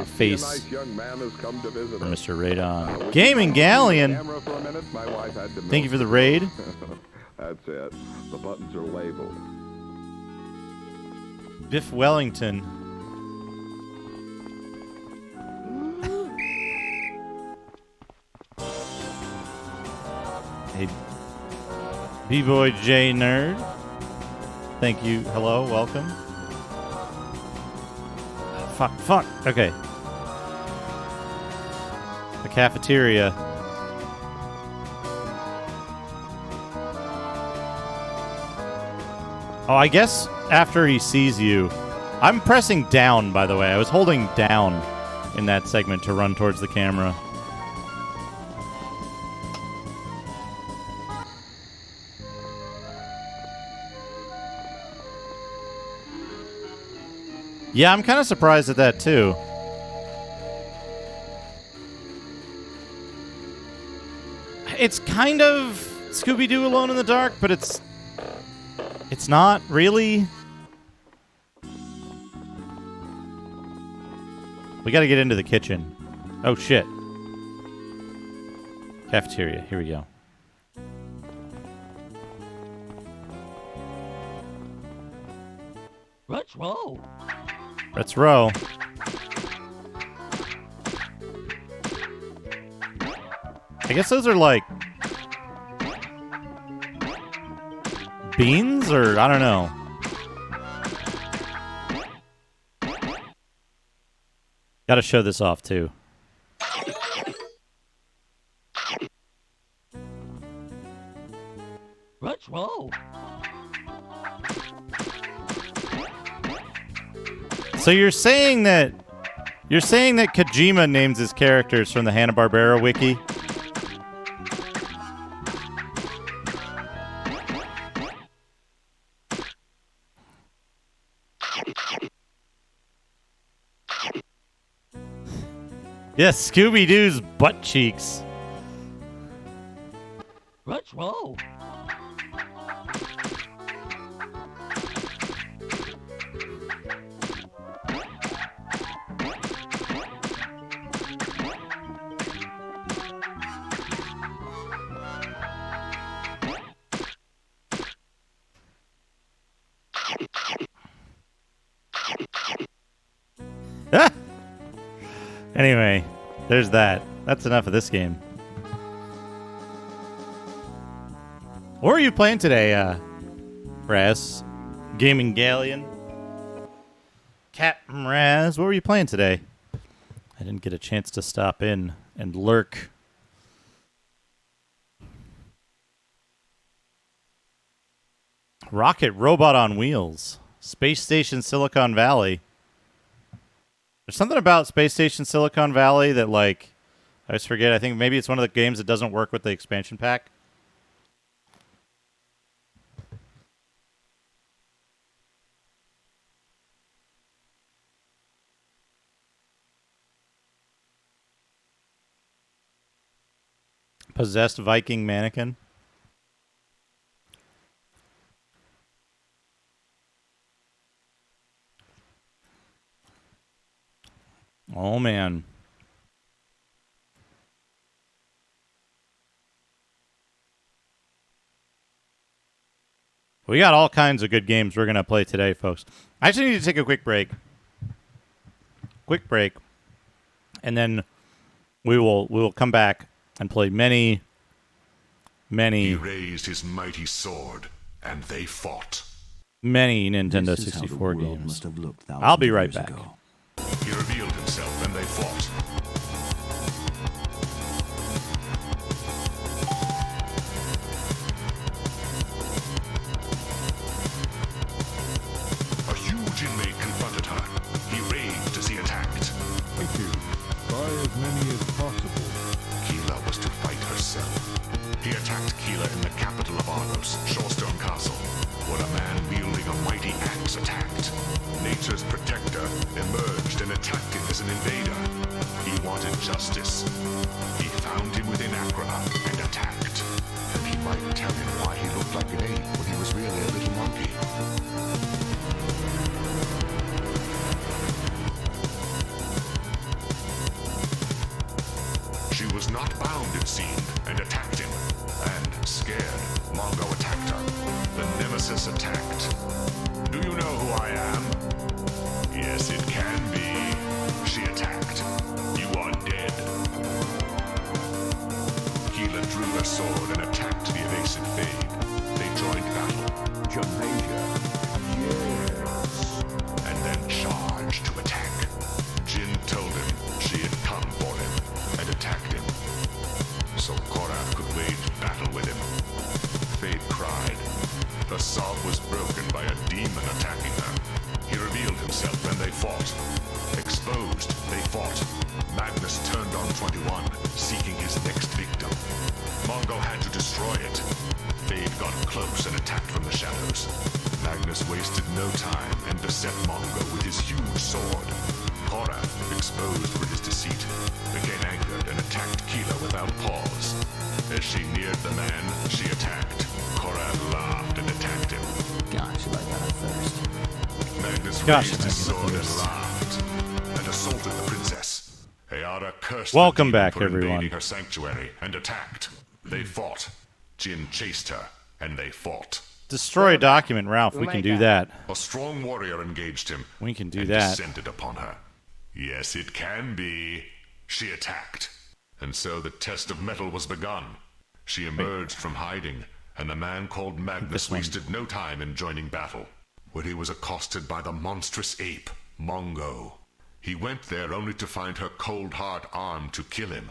face nice young man has come to visit for us. Mr. Radon. We'll Gaming Galleon. camera for a minute. My wife had to Thank you for the raid. That's it. The buttons are labeled. Biff Wellington. Hey, B-Boy J Nerd. Thank you. Hello, welcome. Fuck. Okay. The cafeteria. Oh, I guess after he sees you. I'm pressing down, by the way. I was holding down in that segment to run towards the camera. Yeah, I'm kind of surprised at that, too. It's kind of Scooby-Doo Alone in the Dark, but it's not really. We got to get into the kitchen. Oh, shit. Cafeteria. Here we go. Let's roll. Let's roll. I guess those are like beans, or I don't know. Gotta show this off too. Let's roll. So you're saying that Kojima names his characters from the Hanna-Barbera wiki? Yes, Scooby-Doo's butt cheeks. Let's roll. Ah! Anyway, there's that. That's enough of this game. What are you playing today, Raz? Gaming Galleon? Captain Raz, what were you playing today? I didn't get a chance to stop in and lurk. Rocket Robot on Wheels. Space Station Silicon Valley. There's something about Space Station Silicon Valley that, like, I just forget. I think maybe it's one of the games that doesn't work with the expansion pack. Possessed Viking Mannequin. Oh, man. We got all kinds of good games we're going to play today, folks. I actually need to take a quick break. And then we will come back and play many He raised his mighty sword, and they fought. many Nintendo This is how the 64 world games. must have looked I'll be thousands of right years back. ago. He revealed himself, and they fought. A huge inmate confronted her. He raged as he attacked. Thank you. Try as many as possible. Keela was to fight herself. He attacked Keela in the capital of Argos, Shorestone Castle, where a man wielding a mighty axe attacked. Nature's protector emerged and attacked him as an invader. He wanted justice. He found him within Accra and attacked. And he might tell him why he looked like an ape when he was really a little monster. princess attacked. Do you know who I am? Yes, it can be. She attacked. You are dead. Keela drew her sword and attacked the evasive Fade. They joined battle. Jamasia. Yes. And then charged to attack. Jin told him she had come for him and attacked him. So Korath could wage battle with him. Fade cried. The sob was broken by a demon attacking her. He revealed himself and they fought. Exposed, they fought. Magnus turned on 21, seeking his next victim. Mongo had to destroy it. Fade got close and attacked from the shadows. Magnus wasted no time and beset Mongo with his huge sword. Korath, exposed for his deceit, became angered and attacked Keela without pause. As she neared the man, she attacked. Korath laughed and attacked him. Gosh, have I got a thirst. Magnus Gosh, raised his I got a sword and thirst. laughed and assaulted the princess. Ayada cursed Welcome the demon back, for everyone. invading her sanctuary and attacked. They fought. Jin chased her, and they fought. Destroy a document, Ralph. We can do that. A strong warrior engaged him. We can do and that. descended upon her. Yes, it can be. She attacked. And so the test of metal was begun. She emerged from hiding, and the man called Magnus This one. wasted no time in joining battle, where he was accosted by the monstrous ape, Mongo. He went there only to find her cold heart armed to kill him.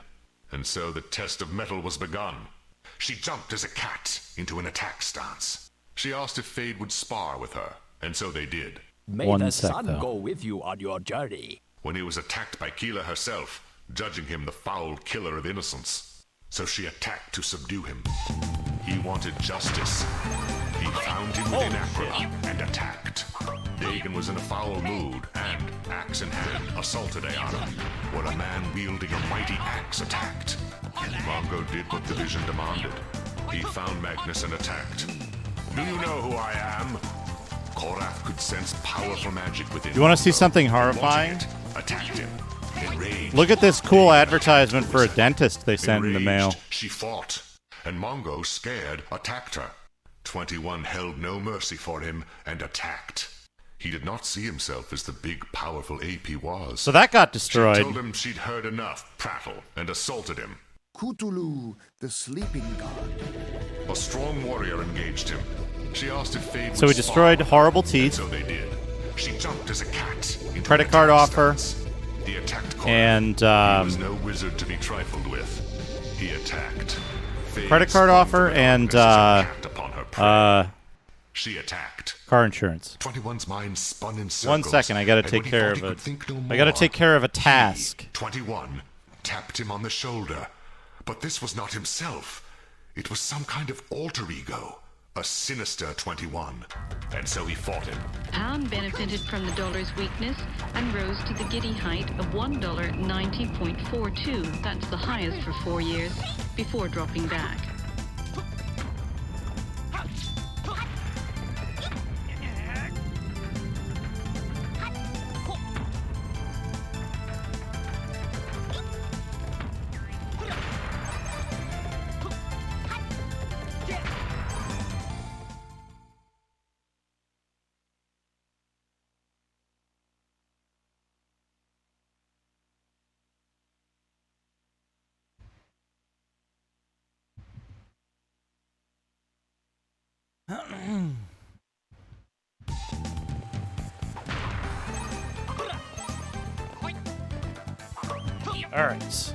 And so the test of metal was begun. She jumped as a cat into an attack stance. She asked if Fade would spar with her, and so they did. May One the sec, sun though. go with you on your journey. When he was attacked by Keela herself, judging him the foul killer of innocence. So she attacked to subdue him. He wanted justice. He found him within Akron and attacked. Dagon was in a foul mood and, axe in hand, assaulted Ayada, where a man wielding a mighty axe attacked. Mongo did what the vision demanded. He found Magnus and attacked. Do you know who I am? Korath could sense powerful magic within You wanna see Mongo. something Wanting horrifying? it, attacked him. Enraged, Look at this cool advertisement for a dentist they sent in the mail. Enraged, she fought, and Mongo, scared, attacked her. 21 held no mercy for him and attacked. He did not see himself as the big, powerful ape he was. So that got She told destroyed. him she'd heard enough prattle and assaulted him. Cthulhu, the sleeping god. A strong warrior engaged him. She asked if Fade would So he spar destroyed with her, horrible and teeth. so they did. She jumped as a cat into Credit an card attack offer. stance. He attacked Korath. And, he was no wizard to be trifled with. He attacked. Fade credit card sprung offer from an and, arm as a cat upon her prey. She attacked. Car insurance. 21's mind spun in circles. 1 second, I gotta and take when he care thought of he it. could think no I gotta more, take care of a he, task. 21, tapped him on the shoulder. But this was not himself. It was some kind of alter ego. A sinister 21. And so he fought him. Pound benefited from the dollar's weakness and rose to the giddy height of $1.90.42. That's the highest for 4 years, before dropping back. All right.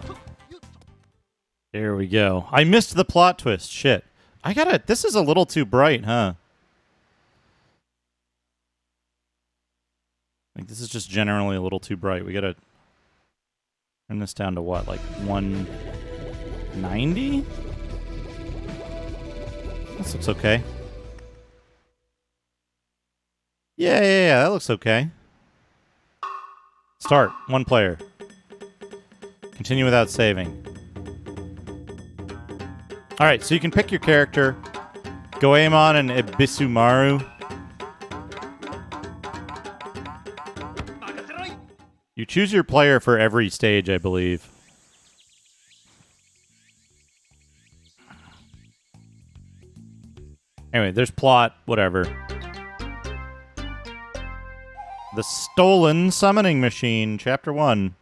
There we go. I missed the plot twist. Shit. I gotta. This is a little too bright, huh? Like, this is just generally a little too bright. We gotta turn this down to what? Like 190? This looks okay. Yeah. That looks okay. Start. One player. Continue without saving. Alright, so you can pick your character. Goemon and Ibisumaru. You choose your player for every stage, I believe. Anyway, there's plot, whatever. The Stolen Summoning Machine, Chapter 1.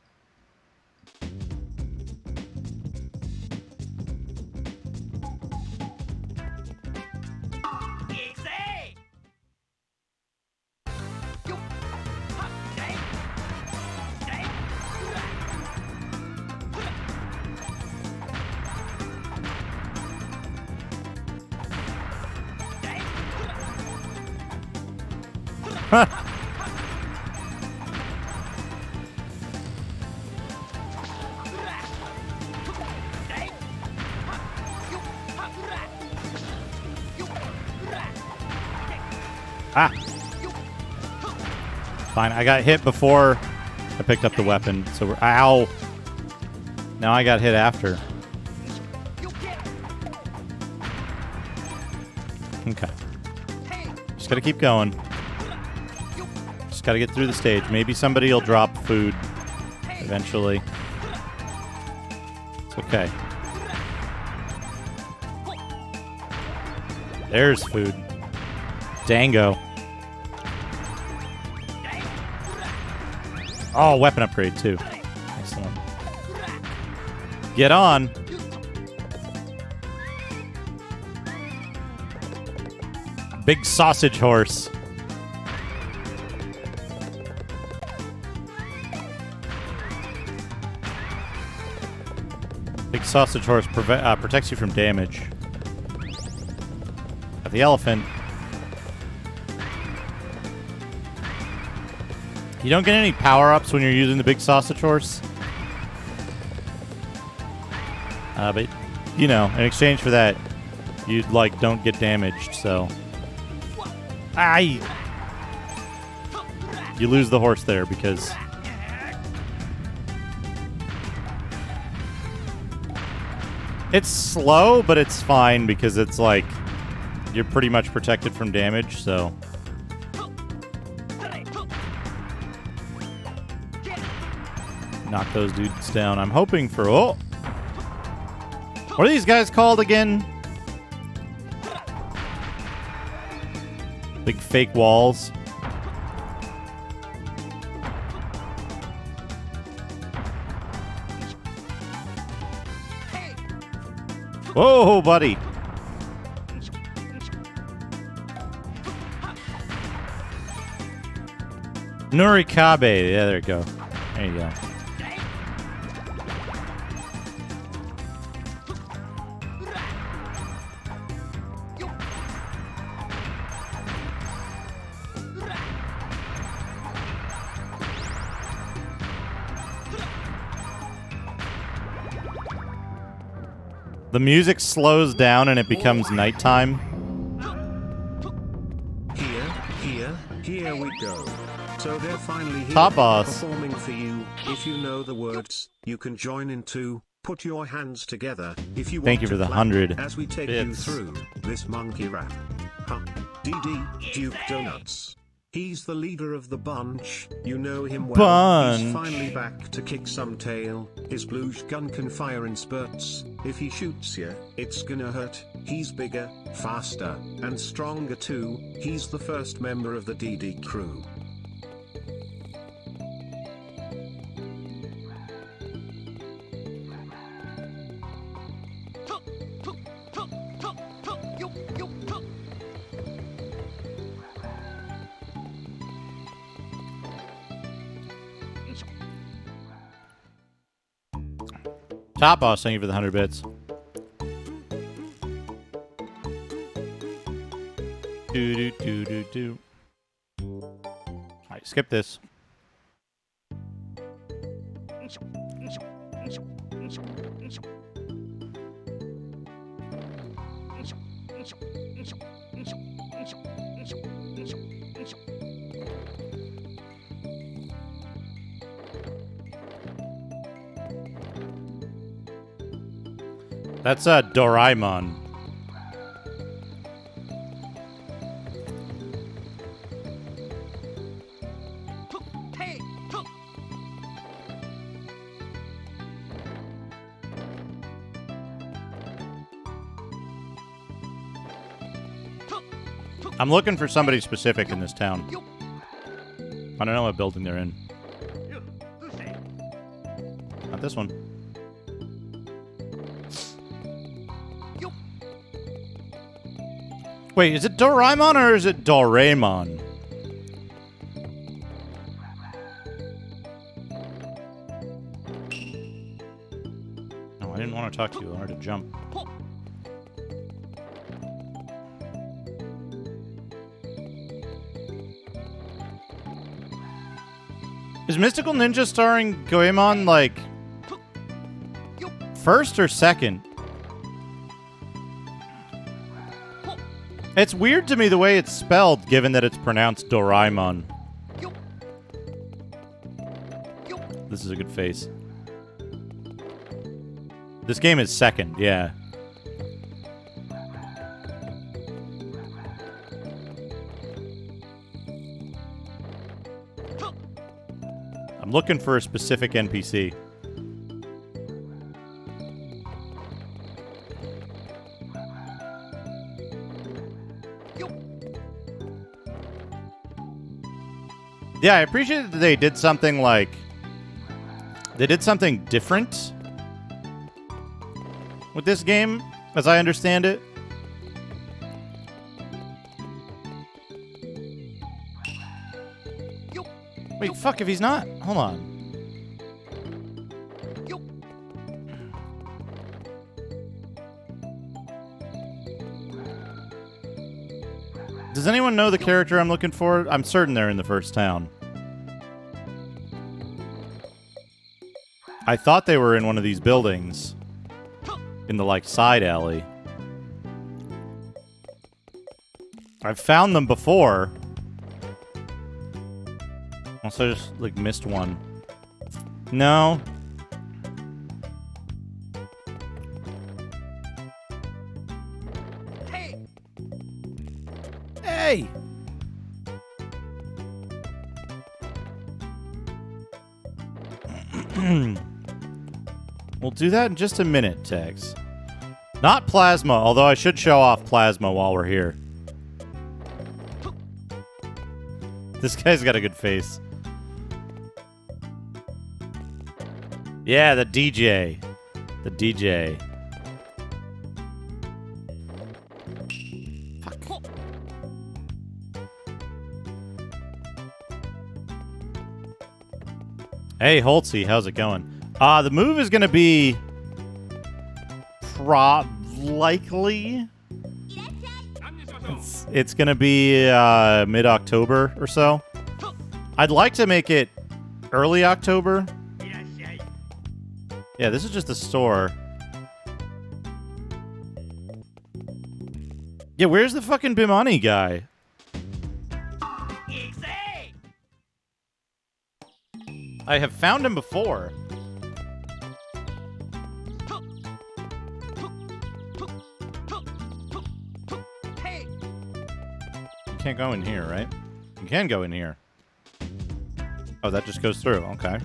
Ah! Fine, I got hit before I picked up the weapon, so we're... Ow! Now I got hit after. Okay. Just gotta keep going. Just gotta get through the stage. Maybe somebody will drop food eventually. It's okay. There's food. Dango. Oh, weapon upgrade too. Excellent. Get on. Big sausage horse. Big sausage horse protects you from damage. Got the elephant. You don't get any power-ups when you're using the big sausage horse. But, you know, in exchange for that, you, like, don't get damaged, so... Aye! You lose the horse there, because... It's slow, but it's fine, because it's, like... You're pretty much protected from damage, so... Knock those dudes down. I'm hoping for... Oh! What are these guys called again? Big fake walls. Whoa, buddy. Nurikabe. Yeah, there you go. There you go. The music slows down and it becomes nighttime. Here we go. So they're finally here, Top boss. performing for you. If you know the words, you can join in too. Put your hands together if you want. Thank you to for the clap 100 as we take bits. you through this monkey rap. Huh? DD Duke Donuts. He's the leader of the bunch. You know him well. Bunch. He's finally back to kick some tail. His blue gun can fire in spurts. If he shoots you, it's gonna hurt. He's bigger, faster, and stronger too. He's the first member of the DD crew. Top boss, thank you for the 100 bits. Do do do do do. Alright, skip this. That's Doraemon. I'm looking for somebody specific in this town. I don't know what building they're in. Not this one. Wait, is it Doraemon or is it Doraemon? No, I didn't want to talk to you. I wanted to jump. Is Mystical Ninja starring Goemon, like, first or second? It's weird to me the way it's spelled, given that it's pronounced Doraemon. This is a good face. This game is second, yeah. I'm looking for a specific NPC. Yeah, I appreciate that they did something like... They did something different with this game, as I understand it. Wait, fuck, if he's not... Hold on. Does anyone know the character I'm looking for? I'm certain they're in the first town. I thought they were in one of these buildings. In the, like, side alley. I've found them before. Also, I just, like, missed one. No. Hey! We'll do that in just a minute, Tex. Not Plasma, although I should show off Plasma while we're here. This guy's got a good face. Yeah, the DJ. The DJ. Fuck. Hey, Holtzy, how's it going? The move is going to be... likely... It's going to be mid-October or so. I'd like to make it early October. Yeah, this is just the store. Yeah, where's the fucking Bimani guy? I have found him before. You can't go in here, right? You can go in here. Oh, that just goes through. Okay.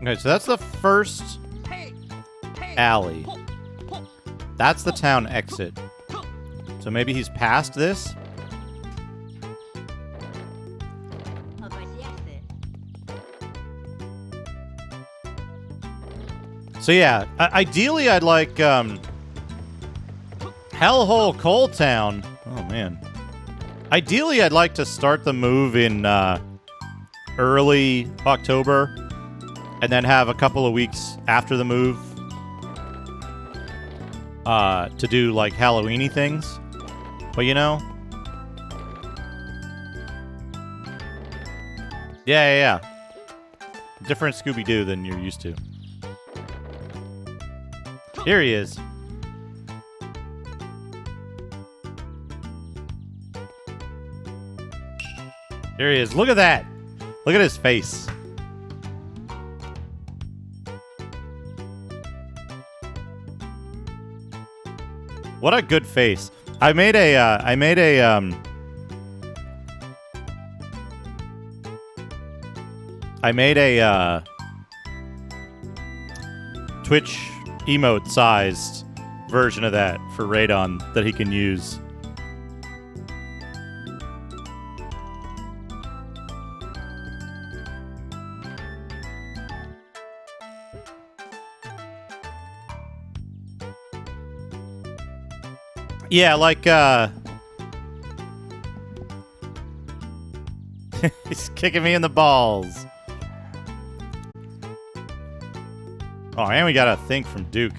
Okay, so that's the first alley. That's the town exit. So maybe he's past this? So yeah, ideally I'd like Hellhole Coal Town. Oh man. Ideally I'd like to start the move in early October and then have a couple of weeks after the move to do like Halloween-y things. But you know. Yeah. Different Scooby-Doo than you're used to. Here he is. Here he is. Look at that. Look at his face. What a good face. I made a Twitch emote-sized version of that for Radon that he can use. Yeah, like, he's kicking me in the balls. Oh, and we got a thing from Duke.